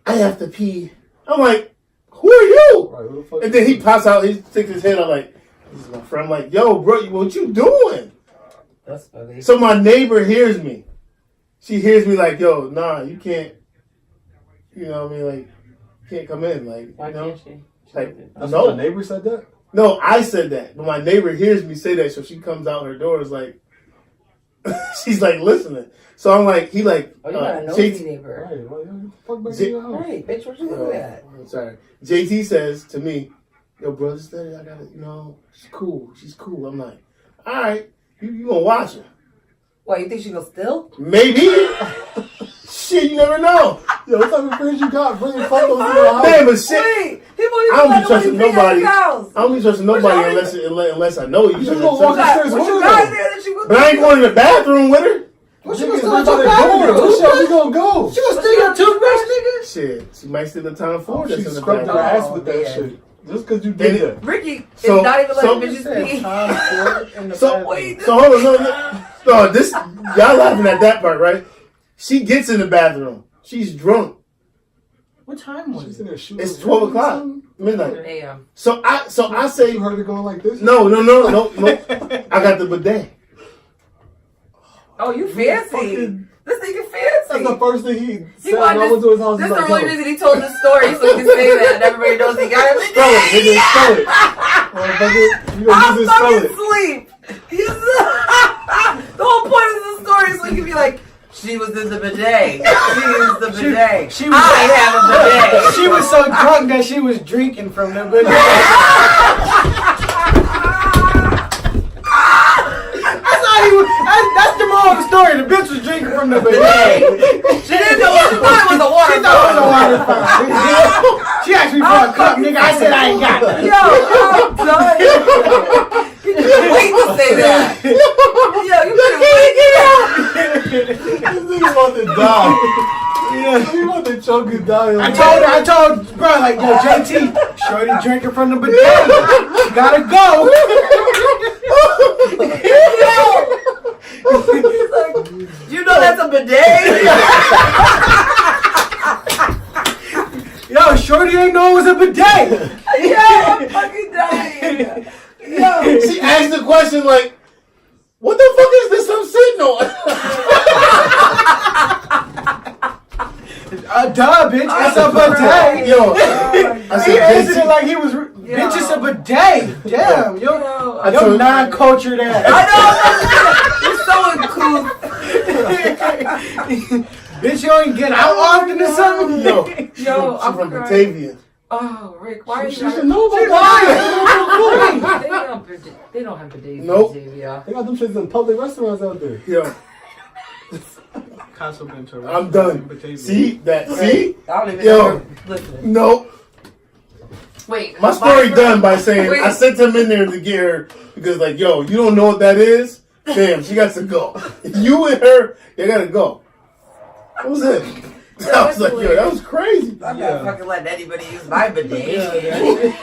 I have to pee. I'm like, who are you? Right, who the fuck And then he pops out, he sticks his head out like, this is my friend. I'm like, yo, bro, what you doing? That's funny. So my neighbor hears me. She hears me like, yo, nah, you can't, you know what I mean? Like, you can't come in. Like, Why you know? can't she? Like, That's no. what my neighbor said that? No, I said that. But my neighbor hears me say that, so she comes out her door, is like, she's like listening. So I'm like, he like, Oh, you got a JT nosy neighbor. Right, like, get the fuck back J- in your house. Right, bitch, what you looking at? Sorry. JT says to me, yo, brother, steady, I got it, you know, she's cool. She's cool. I'm like, all right, you gonna watch her. What, you think she gonna still? Maybe. Shit, you never know. Yo, what type of friends you got? Bringing fuck those in your house? Man, but shit, Wait, people I even don't be let the trusting women pee at nobody. his house. I don't be trusting What's nobody your- unless I know you. You trust gonna walk somebody. upstairs What you with got her? there that you But I ain't going to the bathroom with her. What Niggas you right gonna by steal the your door. Where toothbrush? shall we gonna go? She gonna steal your toothbrush, nigga? Shit, she might steal the time for She this in the scrubbed her bathroom. ass with that man. shit. Just because you Then did it- that. Ricky So- is not even so- letting bitches pee. Tom Ford in the So bathroom. Wait, So hold on, no, this y'all laughing at that part, right? She gets in the bathroom. She's drunk. What time was She's it? in there shooting. It's 12 o'clock, midnight. Damn. So I say You heard it going like this? no. I got the bidet. Oh, you fancy. fucking- This nigga That's the fancy. first thing he He said when wanted I went to his house. This He's is the like, only yo, reason he told this story so he can say that and everybody knows he got it. spell it, nigga, spell it. Motherfucker, you gonna I'm use this, spell fucking it. sleep. The whole point of the story is so you can be like, she was in the bidet. She used the bidet. She bidet. She was, I have a bidet. she was so drunk that she was drinking from the bidet. That's the moral of the story. The bitch was drinking from the bidet. She didn't know what she thought it was a water She thought it was a water fountain. She asked me for a cup, nigga. I said I ain't got none. Yo, I'm done. You couldn't wait to say that. Yo, you couldn't wait to This nigga about to die. Yeah, he about to choke and die. I told bro, like, yo, JT, shorty drinking from the bidet. She gotta go. He's like, you know that's a bidet? Yo, shorty ain't know it was a bidet. Yo, I'm fucking dying. Yo. She asked the question like, what the fuck is this I'm sitting on? Duh, bitch, it's a bidet. Yo, He answered it like he was, bitch, it's a bidet. Damn, yo, yo non-cultured ass. I know, you're so uncouth. Bitch, you ain't get out often or something? Yo, Yo, I'm from crying. Batavia. Oh, Rick, why are you She should know about that. They don't have bidets Nope. in Batavia. They got them shits in public restaurants out there. Yo, Consul I'm done. See that? See? I don't even Yo. know. Listen. Nope. Wait. My story done by saying Wait. I sent him in there to get her because, like, yo, you don't know what that is? Damn, she got to go. You and her, you gotta go. What was it? I was like, yo, that was crazy. I'm not fucking letting anybody use my bidet.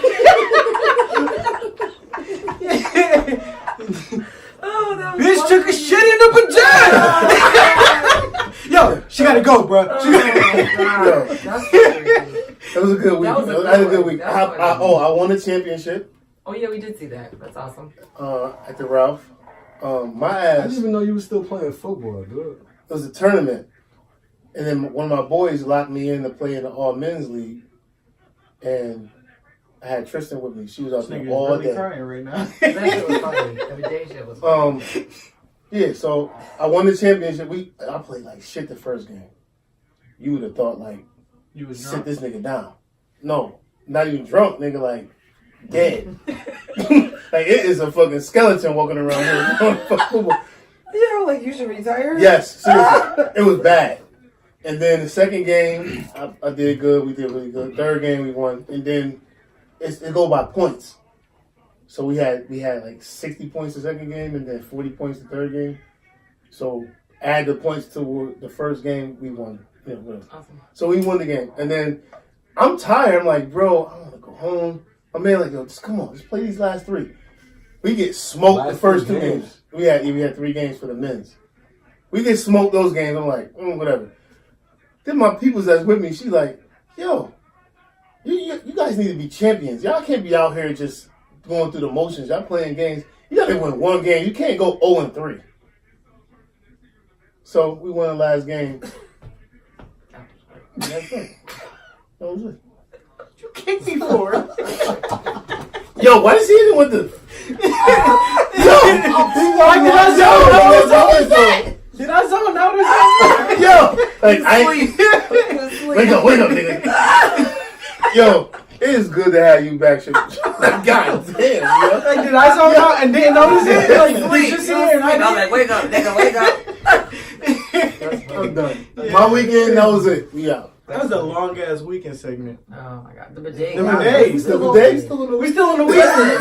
Oh, that was Bitch funny. took a shit in the vagina. Yo, she gotta go, bro. Oh, She gotta Yo, That's crazy. that was a good week. That was a I had a good good one. week. That was I won a championship Oh, yeah, we did see that. That's awesome. at the Ralph. My I ass, didn't even know you were still playing football, dude. it was a tournament. And then one of my boys locked me in to play in the all men's league. And I had Tristan with me. She was out This nigga there is all really day. crying right now. That shit was funny. The bidet shit was funny. Yeah, so I won the championship. I played like shit the first game. You would have thought like, You was sit drunk? this nigga down. No, not even drunk, nigga, like dead. Like it is a fucking skeleton walking around here. Yeah, like you should retire. Yes, seriously. It was bad. And then the second game, I did good. We did really good. Third game, we won. And then it go by points. So we had like 60 points the second game and then 40 points the third game. So add the points to the first game, we won. Yeah, whatever. Awesome. So we won the game. And then I'm tired. I'm like, bro, I want to go home. My man like, yo, just come on. Just play these last three. We get smoked the first two games. We had 3 games for the men's. We get smoked those games. I'm like, whatever. Then my peoples that's with me, she like, yo, you guys need to be champions. Y'all can't be out here just going through the motions. Y'all playing games. You got to win one game. You can't go 0-3. So we won the last game. That's it. That was it. You kicked me for it. Yo, why is he even with the... Yo! Why did I zone out or something? Did I zone out or something? Yo! Like, wake up, nigga. Yo, it is good to have you back. God damn, yo. Like, did I zone out and didn't notice it? Like, Wait, just here and I'm like, wake up, nigga, wake up. I'm done. My weekend, that was it. We out. That was a long ass weekend segment. Oh my god, the bidet. The bidet. We still in the We still on the weekend.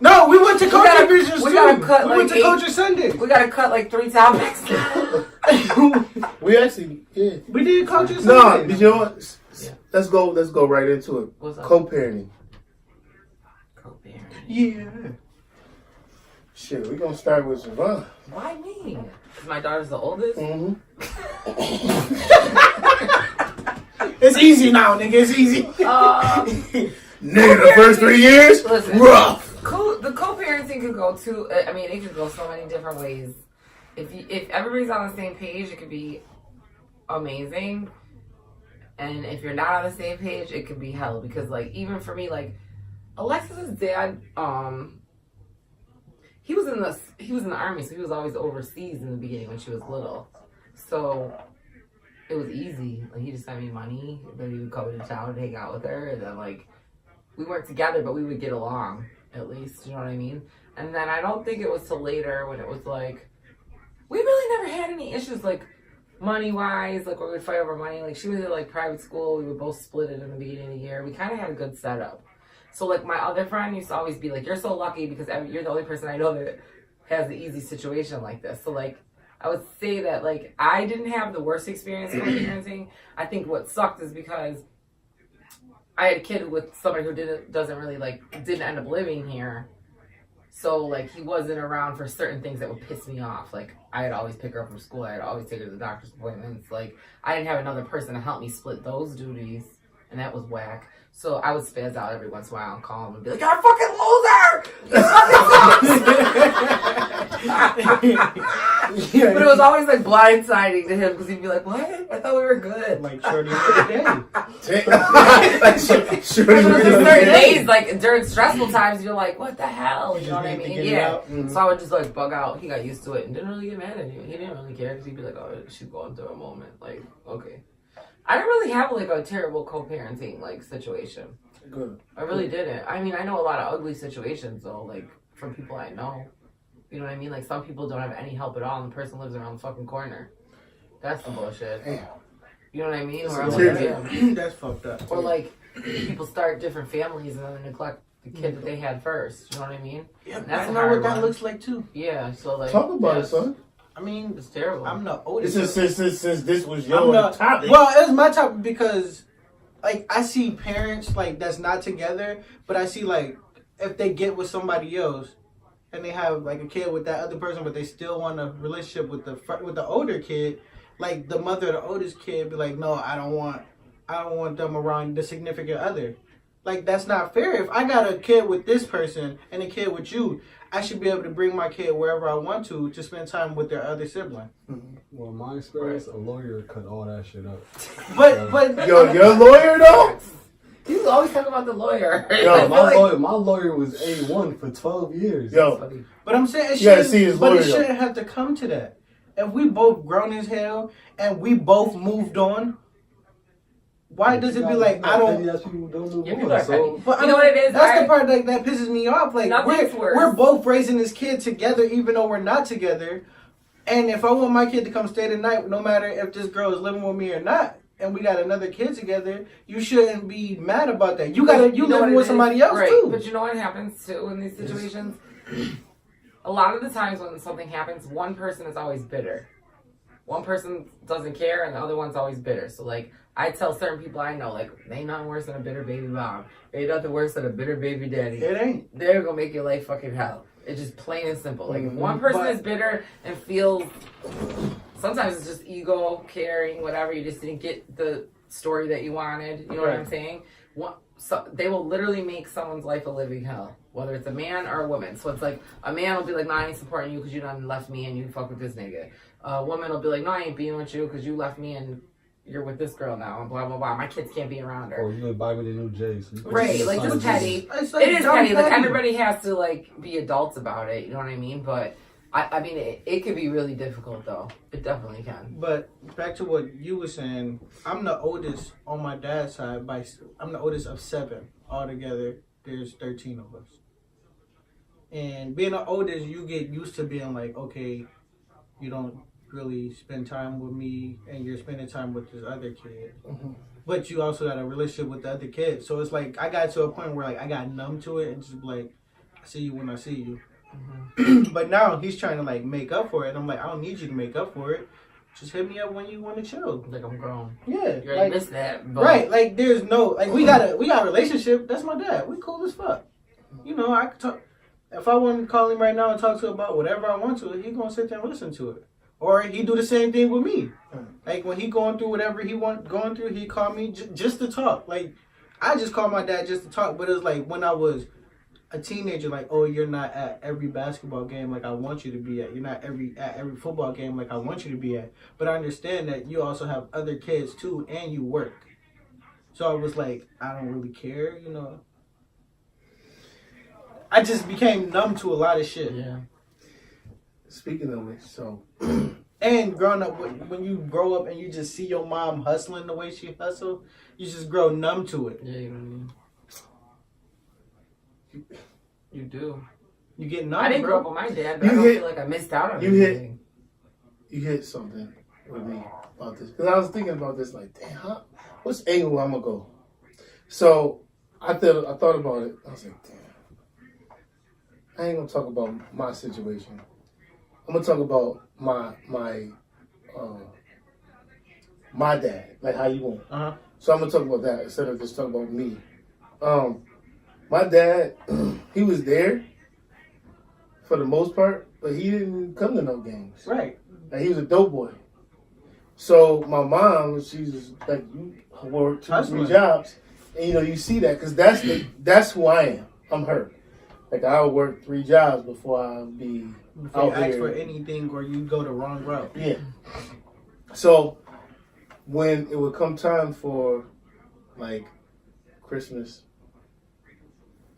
No, we went to Coach gotta- Divisions we too. gotta cut We like went to 8 Coach Sunday. We gotta cut like 3 topics. We actually, yeah. We did Coach Sunday. No, did you know what? Yeah. Let's go right into it. What's up? Co-parenting. Co-parenting. Yeah. Shit, we gonna start with Savannah. Why me? Because my daughter's the oldest. Mm-hmm. It's easy now, nigga. It's easy. Nigga, the first 3 years, Listen. rough. The co-parenting could go too. I mean, it could go so many different ways. If everybody's on the same page, it could be amazing. And if you're not on the same page, it could be hell. Because like even for me, like Alexis's dad, he was in the army, so he was always overseas in the beginning when she was little. So it was easy. Like, he just sent me money, then he would come to town and hang out with her, and then, like, we weren't together, but we would get along, at least, you know what I mean? And then I don't think it was till later when it was, like, we really never had any issues, like, money-wise, like, where we would fight over money. Like, she was at, like, private school, we would both split it in the beginning of the year. We kind of had a good setup. So, like, my other friend used to always be like, you're so lucky because you're the only person I know that has the easy situation like this. So, like, I would say that, like, I didn't have the worst experience with parenting. I think what sucked is because I had a kid with somebody who didn't end up living here. So, like, he wasn't around for certain things that would piss me off. Like, I had always pick her up from school. I had always take her to the doctor's appointments. Like, I didn't have another person to help me split those duties. And that was whack. So I would spaz out every once in a while and call him and be like, "You're a fucking loser! You fucking sucks!" But it was always like blindsiding to him because he'd be like, "What? I thought we were good." Like shorty for the day. Shorty There for was the certain day. days, like during stressful times, you're like, "What the hell?" You know what I mean? Yeah. So I would just like bug out. He got used to it and didn't really get mad at me. He didn't really care because he'd be like, "Oh, she's going through a moment." Like, okay. I didn't really have like a terrible co-parenting like situation. Good. I really didn't. I mean, I know a lot of ugly situations though, like from people I know. You know what I mean? Like some people don't have any help at all, and the person lives around the fucking corner. That's the bullshit. Damn. You know what I mean? Or, That's fucked up. or like people start different families and then they neglect the kid that they had first. You know what I mean? Yeah, That's I a know hard what that one. looks like too. Yeah. So like Talk about it, yes. son. I mean, It's terrible. I'm the oldest. Since this was I'm your not- topic. Well, it was my topic because, like, I see parents like that's not together, but I see like if they get with somebody else and they have like a kid with that other person, but they still want a relationship with the older kid, like the mother of the oldest kid be like, no, I don't want them around the significant other. Like that's not fair. If I got a kid with this person and a kid with you, I should be able to bring my kid wherever I want to spend time with their other sibling. Well, in my experience, a lawyer cut all that shit up. But Yo, your lawyer though? You always talk about the lawyer. Yo, My lawyer was A1 for 12 years. Yo, But I'm saying, You gotta see his lawyer, it though. shouldn't have to come to that. If we both grown as hell and we both moved on, why does it be like I don't? Petty ass people who don't move Yeah, on. people are So petty. But You know what it is? That's the part that pisses me off. Like Nothing's worse. we're both raising this kid together, even though we're not together. And if I want my kid to come stay the night, no matter if this girl is living with me or not, and we got another kid together, you shouldn't be mad about that. You know living what with it somebody is? else Right. too. But you know what happens too in these situations? A lot of the times when something happens, one person is always bitter. One person doesn't care and the other one's always bitter. So like I tell certain people I know, like, they ain't nothing worse than a bitter baby mom. Ain't nothing worse than a bitter baby daddy. It ain't. They're gonna make your life fucking hell. It's just plain and simple. Like if one person is bitter and feels, sometimes it's just ego, caring, whatever. You just didn't get the story that you wanted. You know what I'm saying? So they will literally make someone's life a living hell, whether it's a man or a woman. So it's like a man will be like, "No, I ain't supporting you because you done left me and you fuck with this nigga." A woman will be like, "No, I ain't being with you because you left me and you're with this girl now," and blah blah blah. My kids can't be around her. or you would buy me the new J's. Right, like just petty. It's like It is dumb petty. Like everybody has to like be adults about it. You know what I mean? But I mean, it could be really difficult though. It definitely can. But back to what you were saying, I'm the oldest on my dad's side. I'm the oldest of 7 altogether. There's 13 of us, and being the oldest, you get used to being like, okay, you don't really spend time with me, and you're spending time with this other kid. But you also got a relationship with the other kid, so it's like I got to a point where like I got numb to it and just like, I see you when I see you. But now he's trying to like make up for it. And I'm like, I don't need you to make up for it. Just hit me up when you want to chill. Like I'm grown. Yeah, You already missed that. But right. Like there's no like we got a relationship. That's my dad. We cool as fuck. You know, I could talk. If I want to call him right now and talk to him about whatever I want to, he gonna sit there and listen to it. Or he do the same thing with me. Like when he going through whatever he going through, he call me just to talk. Like I just call my dad just to talk. But it's like when I was a teenager, like, oh, you're not at every basketball game like I want you to be at. You're not at every football game like I want you to be at. But I understand that you also have other kids too, and you work. So I was like, I don't really care, you know. I just became numb to a lot of shit. yeah. Speaking of which, so And growing up, when you grow up and you just see your mom hustling the way she hustled, you just grow numb to it. Yeah, you do. You get numb. I didn't grow up with my dad, but I don't feel like I missed out on anything. You hit something with me about this because I was thinking about this like, damn, what's angle I'm gonna go? So I thought about it. I was like, damn, I ain't gonna talk about my situation. I'm gonna talk about my dad, like how you want. So I'm gonna talk about that instead of just talking about me. My dad, he was there for the most part, but he didn't come to no games. Right. Like, he was a dope boy. So my mom, she's like, you work 2 or 3 jobs, and you see that because that's who I am. I'm her. Like I'll work 3 jobs before I'll be before you ask for anything or you go the wrong route. Yeah. So when it would come time for like Christmas,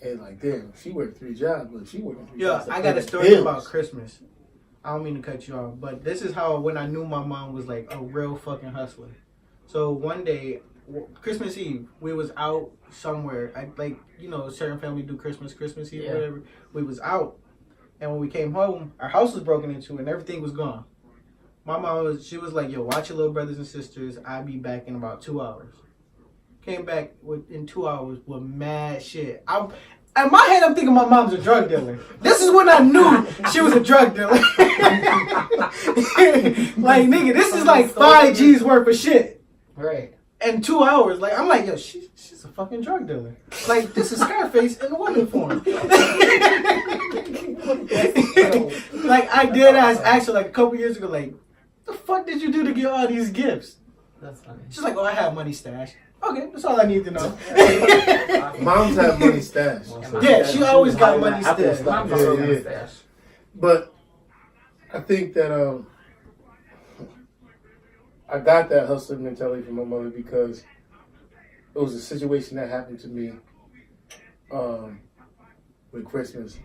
and like damn, she worked 3 jobs, but she worked 3 jobs. Yeah, I got a story about Christmas. I don't mean to cut you off, but this is how when I knew my mom was like a real fucking hustler. So one day, Christmas Eve, we was out somewhere. Certain family do Christmas Eve, whatever. We was out, and when we came home, our house was broken into and everything was gone. My mom was like, yo, watch your little brothers and sisters. I'll be back in about 2 hours. Came back in 2 hours with mad shit. In my head, I'm thinking my mom's a drug dealer. This is when I knew she was a drug dealer. Like, nigga, this is like 5 G's worth of shit. Right. In 2 hours. Like, I'm like, yo, she's a fucking drug dealer. Like, this is Scarface in woman form. Like, I did actually like a couple years ago, like, the fuck did you do to get all these gifts? That's funny. She's like, oh, I have money stashed. Okay, that's all I need to know. Moms have money stashed. Yeah, she always got money stashed. Yeah. But I think that I got that hustler mentality from my mother because it was a situation that happened to me with Christmas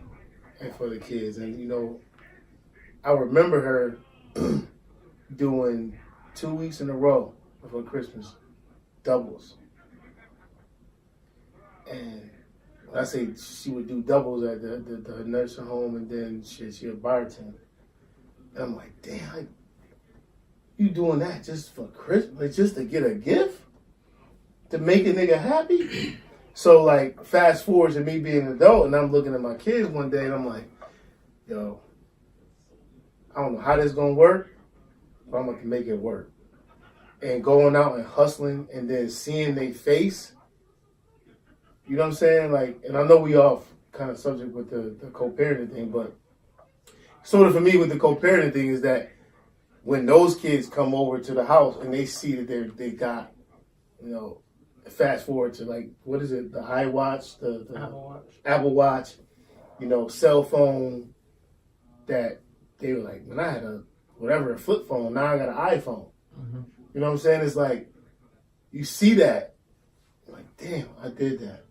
and for the kids. And, I remember her doing 2 weeks in a row before Christmas, doubles. And when I say she would do doubles at the nursing home and then she would bartend. And I'm like, damn, you doing that just for Christmas, just to get a gift? To make a nigga happy? So, like, fast forward to me being an adult and I'm looking at my kids one day and I'm like, yo, I don't know how this gonna work, but I'm gonna make it work. And going out and hustling and then seeing their face, you know what I'm saying? Like, and I know we off kind of subject with the co-parenting thing, but sort of for me with the co-parenting thing is that when those kids come over to the house and they see that they got, fast forward to like, what is it? The iWatch, the Apple Watch, cell phone, that they were like, man, I had a flip phone, now I got an iPhone. Mm-hmm. You know what I'm saying? It's like, you see that, like, damn, I did that.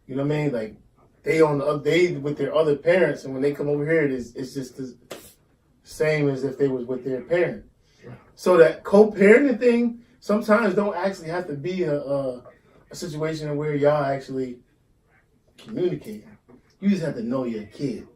You know what I mean? Like, they with their other parents, and when they come over here, it's just the same as if they was with their parent. Sure. So that co-parenting thing sometimes don't actually have to be a situation where y'all actually communicating. You just have to know your kid.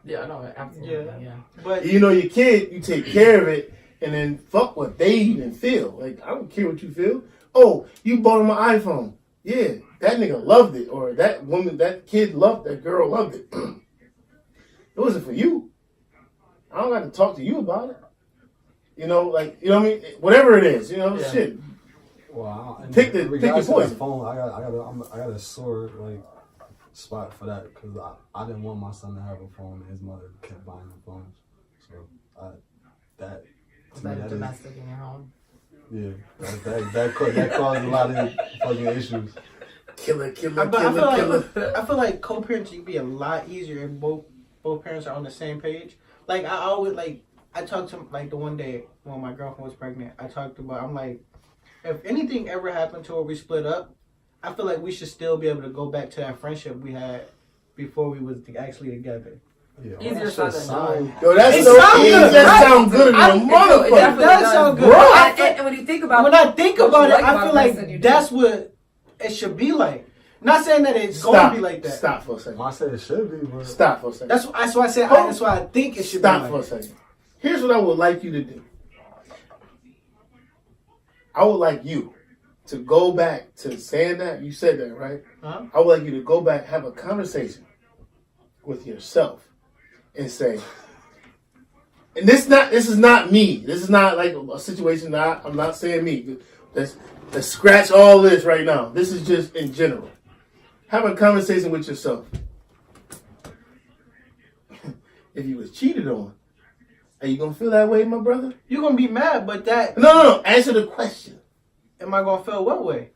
Yeah, no, absolutely. Yeah. But your kid, you take care of it, and then fuck what they even feel. Like, I don't care what you feel. Oh, you bought him an iPhone. Yeah, that nigga loved it, or that kid loved that girl loved it. It wasn't for you. I don't got to talk to you about it. You know what I mean? Whatever it is, shit. Well, pick your poison. Phone, I got a sore spot for that because I didn't want my son to have a phone. His mother kept buying him phones, so that domestic in your home. Yeah, that caused a lot of fucking issues. Killer. I feel like co-parenting can be a lot easier if both parents are on the same page. Like, I talked to, like, the one day when my girlfriend was pregnant, I'm like, if anything ever happened to her, we split up, I feel like we should still be able to go back to that friendship we had before we was actually together. Easier said than done. Yo, that's It so sounds easy. good, That right? sounds good in It a motherfucker. definitely That does. sound good. Bro, I and when you think about when I think what about you it, like I about feel Chris and you like do. that's what it should be like. Not saying that it's going to be like that. Stop for a second. I said it should be, but Stop for a second. That's why I said. Hold- That's why I think it should Stop be for like a second. Here's what I would like you to do. I would like you to go back to saying that. You said that, right? Huh? I would like you to go back, have a conversation with yourself, and say, and this is not me. This is not like a situation that I'm not saying me. Let's scratch all this right now. This is just in general. Have a conversation with yourself. If you was cheated on, are you gonna feel that way, my brother? You're gonna be mad, but that No. Answer the question. am I gonna feel what way?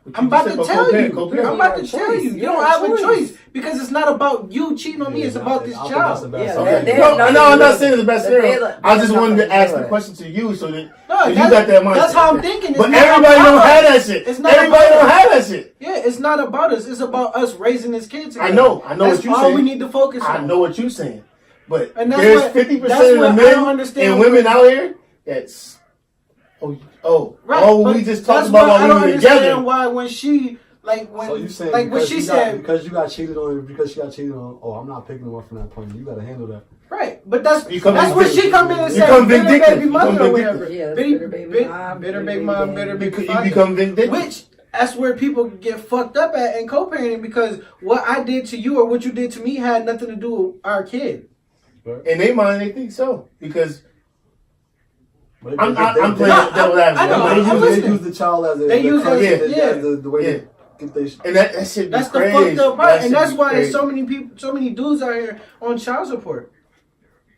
What I'm you about just to said tell you. co-parent. I'm about to You tell got a you. choice. You don't have a choice because it's not about you cheating on me. It's about this child. Yeah, Okay. They- No, they- I'm not saying it's the best they- scenario. they- I just they- wanted to they- ask they- the question to you so that No, you got that mindset. that's how I'm thinking. It's But not everybody about don't us. have that shit. It's not Everybody about don't us. have that shit. Yeah, it's not about us. It's about us raising this kid together. I know That's what you're all saying. we need to focus on. I know what you're saying. But And that's there's what- 50% that's of what the I don't men understand and with- women out here that's Right, we but just talked that's about why I while don't we were understand together. why when she when So you saying like when because she you said got, because you got cheated on, because she got cheated on, oh, I'm not picking one from that point. You got to handle that. right, but that's Become where she vindictive. come in and You say become bitter vindictive. baby You mother become or whatever. vindictive. Yeah, Bitty- bitter baby bit- mom, bitter bitter baby baby mom, daddy. bitter baby You father. become vindictive. Which that's where people get fucked up at in co-parenting because what I did to you or what you did to me had nothing to do with our kid. In their mind, they think so because But I'm playing No, devil's I know, advocate. I'm They listening. use the child as a They use crutch, it, as yeah. the way Yeah. to get their And that shit be That's the crazy. fucked up That part, and shit that's be why there's crazy. so many people, so many dudes out here on child support.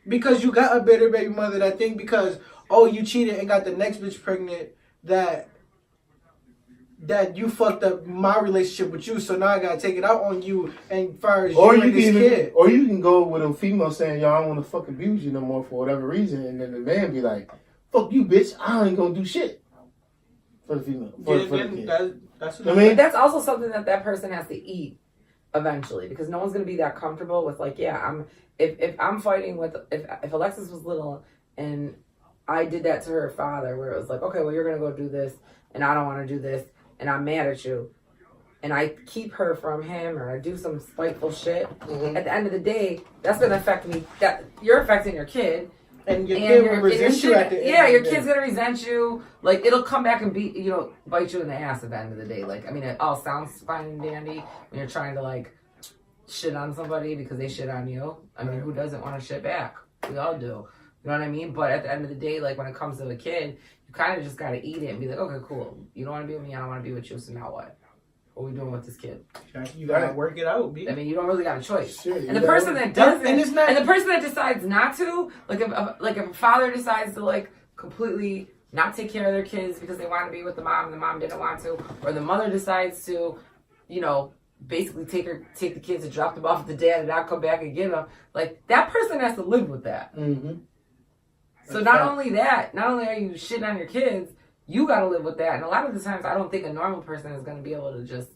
Because you got a bitter baby mother that think because you cheated and got the next bitch pregnant that you fucked up my relationship with you, so now I gotta take it out on you and fire you and this kid. Or you can go with a female saying, "Yo, I don't want to fuck abuse you no more for whatever reason," and then the man be like, "Fuck you, bitch! I ain't gonna do shit for the female." For the kid. That's I mean, But that's also something that person has to eat eventually because no one's gonna be that comfortable with like, yeah, if I'm fighting with if Alexis was little and I did that to her father where it was like, okay, well you're gonna go do this and I don't want to do this and I'm mad at you and I keep her from him or I do some spiteful shit. At the end of the day, that's gonna affect me. That you're affecting your kid. and your And kid your- will resent and you your at the shit- end. yeah, of your the day. kid's gonna resent you. Like it'll come back and bite you in the ass at the end of the day. Like I mean, it all sounds fine and dandy when you're trying to like shit on somebody because they shit on you. I mean, who doesn't want to shit back? We all do. You know what I mean? But at the end of the day, like when it comes to a kid, you kind of just gotta eat it and be like, okay, cool. You don't want to be with me. I don't want to be with you. So now what? What are we doing with this kid? You gotta work it out, B. I mean, you don't really got a choice. Shit, And the person that doesn't, and it's not- and the person that decides not to, like if a father decides to like completely not take care of their kids because they want to be with the mom and the mom didn't want to, or the mother decides to, basically take the kids and drop them off at the dad and not come back and get them, like that person has to live with that. Mm-hmm. So not only are you shitting on your kids, you got to live with that. And a lot of the times, I don't think a normal person is going to be able to just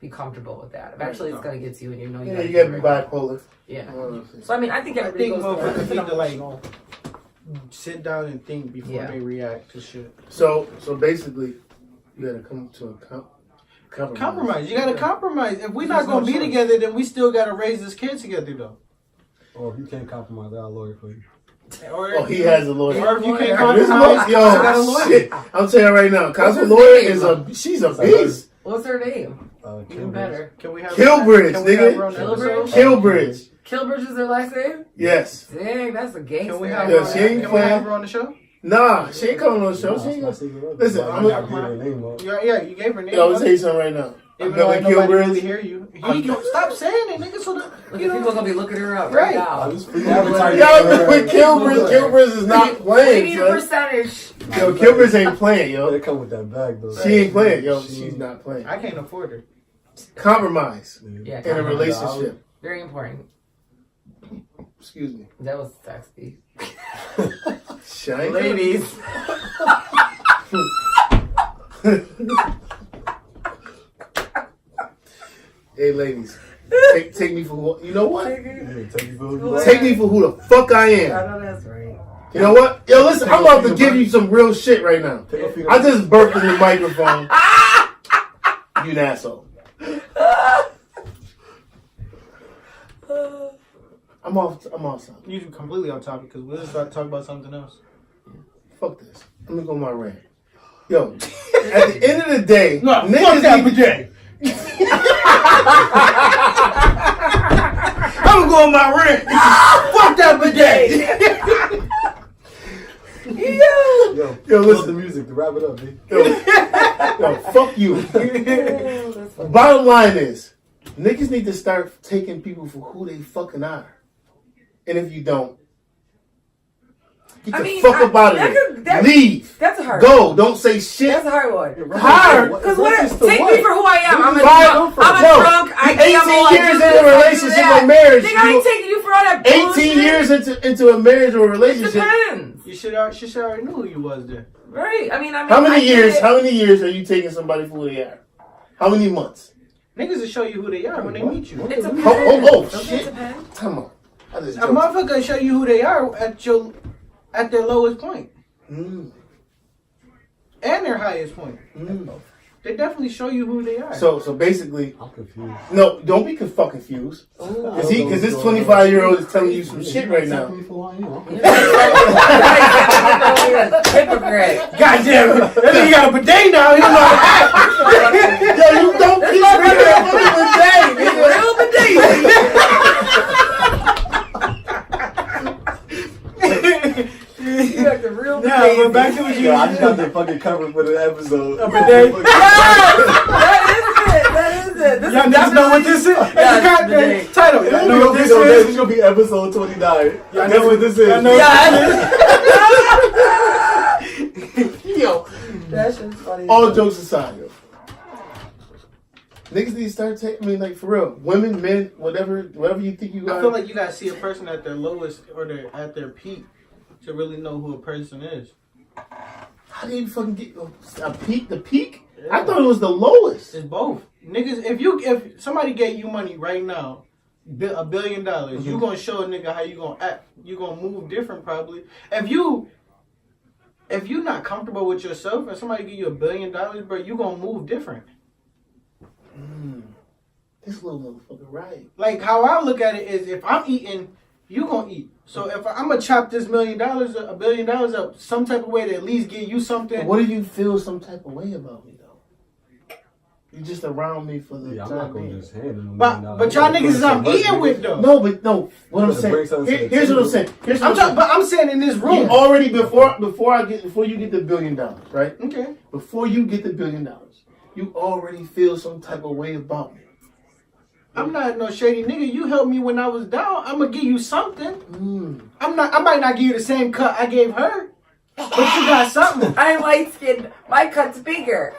be comfortable with that. Eventually, it's going to get to you, and you know You gotta be bipolar. Yeah. Oh, So I mean, I think I everybody think goes through motherfuckers need to like emotional. sit down and think before Yeah. they react to shit. So basically, you gotta come to a compromise. Compromise. You gotta compromise. If we're not There's no gonna be choice. together, then we still gotta raise this kid together, though. Or if you can't compromise, I got a lawyer for you. Or Oh, he has a lawyer. Or if you can't This compromise, lawyer, you got a lawyer. shit. I'm telling you right now, council his lawyer name? she's a beast. What's her name? Even Kilbridge. better. Can we have Kilbridge, can we have her on nigga. the episode? Kilbridge. Kilbridge is her last name? Yes. Dang, that's a gangster. Can we have Yeah, her? she ain't Can we have playing. her on the show? Nah, she ain't coming on the show. She ain't That's gonna. my secret Listen, weapon. I'm I gonna- gotta get her name up. Yeah, you gave her name. Yo, I'm gonna tell you something right now. I'm Even though Billy ain't nobody Kilbridge. really hear you. Stop saying it, nigga. So that Look, you people know. gonna be looking her up Right. right now. I just free advertising. Y'all know with Kilbridge. Kilbridge is not We playing, need a son. percentage. Yo, Kilbridge ain't playing, They yo. come with that bag though. She ain't playing, yo. She's not playing. I can't afford her. Compromise Yeah, in a relationship. very important. Excuse me. That was sexy. Shine. Ladies. Hey, ladies. Take me for who, you know what? Yeah, take me for who you are. Take me for who the fuck I I am. know that's right. You know what? Yo, listen, I'm about to give you some real shit right now. I just burped in the microphone. You an asshole. I'm off something. You completely off topic because we'll start talking about something else. Fuck this. Let me go on my rant. Yo, at the end of the day, No, fuck niggas that need bidet. I'm gonna go on my rant. Fuck that bidet. Yo, listen. The music to wrap it up, B. Yo, fuck you. Bottom line is, niggas need to start taking people for who they fucking are. And if you don't, get the fuck up out of there. Leave. That's a hard Go. Don't say shit. That's a hard one. Hard. Because take me for who I am. I'm a drunk. I 18 years in a relationship or marriage. Think I ain't taking you for all that 18 bullshit? years into a marriage or a relationship. Depends. You should already knew who you was then. Right. I mean, How many years are you taking somebody for who they are? How many months? Niggas will show you who they are when they meet you. It depends. Oh, Doesn't shit. it depend? Come on. I just A joked. motherfucker will show you who they are at their lowest point Mm. and their highest point. They definitely show you who they are. So basically, I'm confused. no, don't be fucking confused. Because this 25-year-old is telling you some shit right now. Take me for who I am. Hypocrite. God damn it. That nigga got a bidet now. He's like, Yo, you don't keep bringing up fucking bidet, You got the real nah, but back to what you Yo, I just got the fucking cover for the episode. A bidet. That is it. This Y'all is niggas know what this is? Yeah, It's got the bidet. title. Y'all know what this is? This is gonna be episode 29. Y'all Guess what this is? y'all know- Yo, That shit's funny. all jokes aside, yo. Niggas need to start taking, like, for real. Women, men, whatever you think you I are. feel like you gotta see a person at their lowest or at their peak to really know who a person is. How do you fucking get a peak? The peak? I thought it was the lowest. It's both. Niggas, if somebody gave you money right now, $1 billion, you gonna show a nigga how you gonna act. You gonna move different probably. If you not comfortable with yourself and somebody give you $1 billion, bro, you gonna move different. This little motherfucker, right? Like how I look at it is if I'm eating, you gonna eat. So if I'm gonna chop this $1 billion up some type of way to at least give you something. What do you feel some type of way about me though? You just around me for the Yeah, I'm time not gonna being. just hand them. But y'all niggas is I'm eating with though. No. What I'm gotta saying. bring something to the Here's what I'm table. saying. But I'm saying in this You room. already before you get the $1 billion, right? Okay. Before you get the $1 billion, you already feel some type of way about me. I'm not no shady nigga. You helped me when I was down. I'm gonna give you something. I might not give you the same cut I gave her, but you got something. I'm light skinned. My cut's bigger.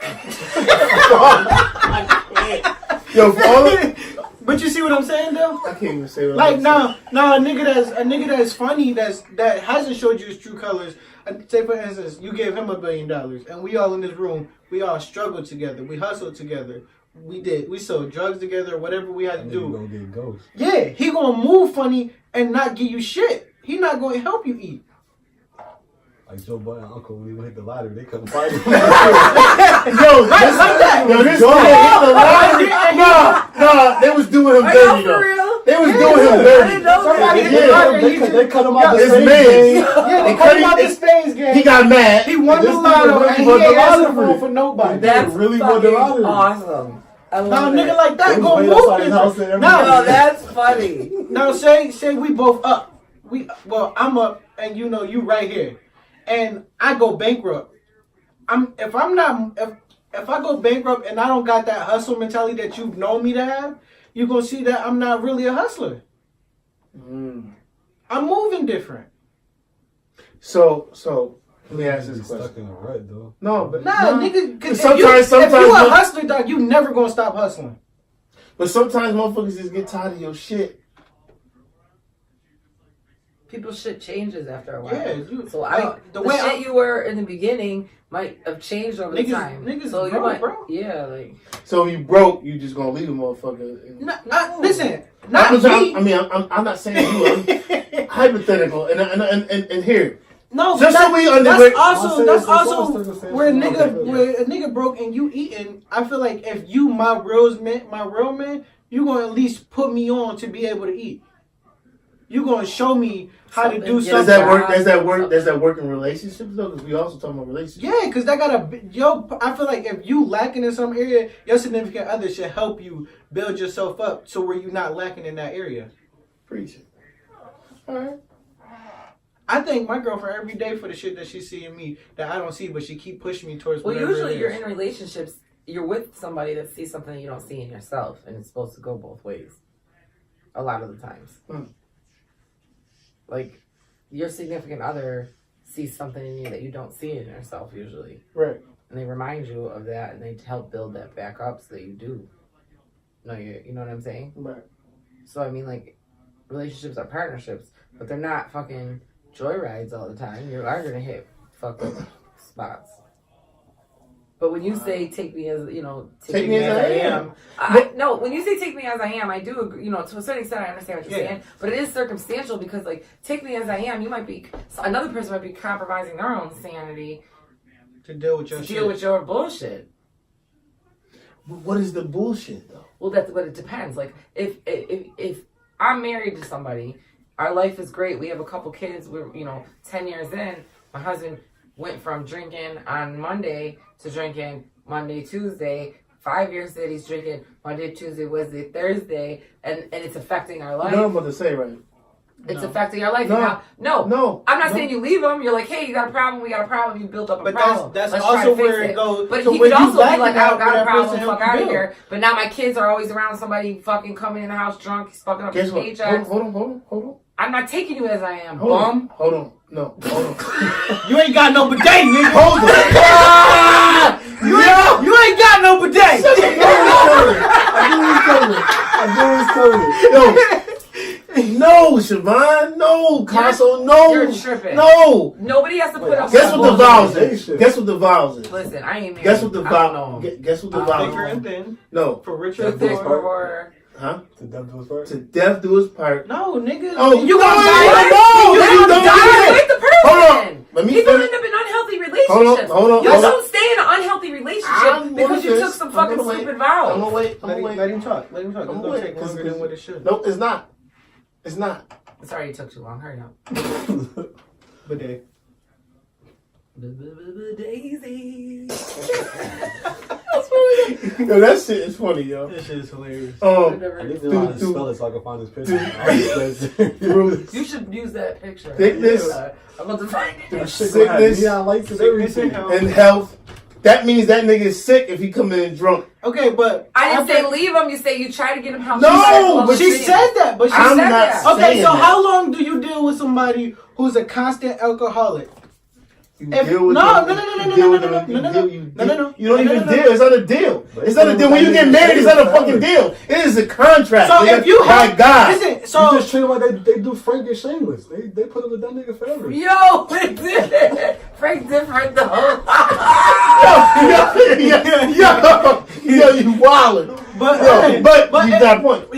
Yo, for all of, But you see what I'm saying though? I can't even say what Like I'm now a nigga that's funny that hasn't showed you his true colors. Say for instance, you gave him $1 billion, and we all in this room, we all struggled together, we hustled together, we sold drugs together, whatever we had to You do. gonna get ghost. Yeah, he gonna move funny and not give you shit. He not gonna help you eat. Like Joe Budden uncle when he hit the lottery, they couldn't find him. Yo, this nigga hit the lottery. Nah, they was doing him Are dirty y'all for though. real? They was doing him I dirty. didn't know Somebody that. hit the lottery. They cut him out the His same man. game. Yeah, they They cut him cut out him- the Spain's game. He got mad. He won This the nigga lotto really and he won the ain't asking lottery. for nobody. That's really won the fucking lottery. awesome. I Now love a nigga it. like that They gonna was waiting outside his move house different. every Now, No, that's funny. now say we both up. I'm up and you right here. And I go bankrupt. If I go bankrupt and I don't got that hustle mentality that you've known me to have, you're gonna see that I'm not really a hustler. I'm moving different. So let me ask this He's stuck question. in a rut though. No, but Nigga, cause Sometimes if you a hustler, dog, you never gonna stop hustling. But sometimes motherfuckers just get tired of your shit. People's shit changes after a while. Yeah, so the way way you were in the beginning might have changed over time. Niggas so broke, you might, bro. yeah, like. So if you broke, you just gonna leave a motherfucker. Listen, not me. I'm not saying you. I'm hypothetical, and here. No, just so we that's also where a nigga broke and you eating. I feel like if you my real man, you gonna at least put me on to be able to eat. You gonna show me how to do something. Does that work in relationships though? Because we also talking about relationships. Yeah, because that I feel like if you lacking in some area, your significant other should help you build yourself up to where you're not lacking in that area. Preach it. All right. I thank my girlfriend every day for the shit that she see in me that I don't see, but she keep pushing me towards. Well, whatever usually it you're is. in relationships. You're with somebody that sees something you don't see in yourself, and it's supposed to go both ways. A lot of the times. Like, your significant other sees something in you that you don't see in yourself usually. Right. And they remind you of that, and they help build that back up so that you do. You know what I'm saying? Right. So, I mean, like, relationships are partnerships, but they're not fucking joyrides all the time. You are going to hit fucked up spots. But when you say take me as, take me as I am. No, when you say take me as I am, I do agree, to a certain extent I understand what you're saying. But it is circumstantial because, like, take me as I am, another person might be compromising their own sanity to deal with your bullshit. But what is the bullshit, though? Well, that's what it depends. Like, if I'm married to somebody, our life is great. We have a couple kids. We're, 10 years in, my husband went from drinking on Monday to drinking Monday, Tuesday. 5 years that he's drinking Monday, Tuesday, Wednesday, Thursday, and it's affecting our life. You know what I'm about to say, right? It's affecting our life. No. I'm not saying you leave him. You're like, hey, you got a problem. We got a problem. You built up a problem. That's also where it goes. But he could also be like, I don't got a problem. Fuck out of here. But now my kids are always around somebody fucking coming in the house drunk. He's fucking up his paychecks. Hold on. I'm not taking you as I am, Hold bum. on. No, hold on. You ain't got no bidet, nigga. Hold on. You ain't got no bidet. No, Siobhan. No, Casso. No. You're tripping. No. Nobody has to put up. Guess what the vows is? Listen, I ain't married. Guess what the vows? Guess what the vows? Thicker and thin. No. For richer and Thick poor. or- Huh? To death do his part? To death do his part. No, nigga. Oh, you gonna die? You gonna die with the person. Hold on. Let me People finish. end up in unhealthy relationships. Hold on. You don't stay in an unhealthy relationship because you took some fucking stupid vows. I'm gonna wait. Let him talk. It's gonna take longer than what it should. No, it's not. It's not. Sorry, it took too long. Hurry up. Bidet. Daisy. Yo, that shit is funny, yo. That shit is hilarious. I need to know how to spell it so I can find this picture. You should use that picture. Thickness. I'm about to find it. Sickness and health. That means that nigga is sick if he come in drunk. Okay, but I didn't say leave him. You say you try to get him help. No, but she said that. But she I'm said not that. Okay, saying so that. how long do you deal with somebody who's a constant alcoholic? You deal with No. You don't even deal. It's not a deal. It's not a deal. When you get married, it's not a fucking deal. It is a contract. So if you my have, God, listen, so you just treat them like they do Frank and Shameless. They put up with that nigga forever. Yo, Frank's different though. yo, you wildin'. but You got a point.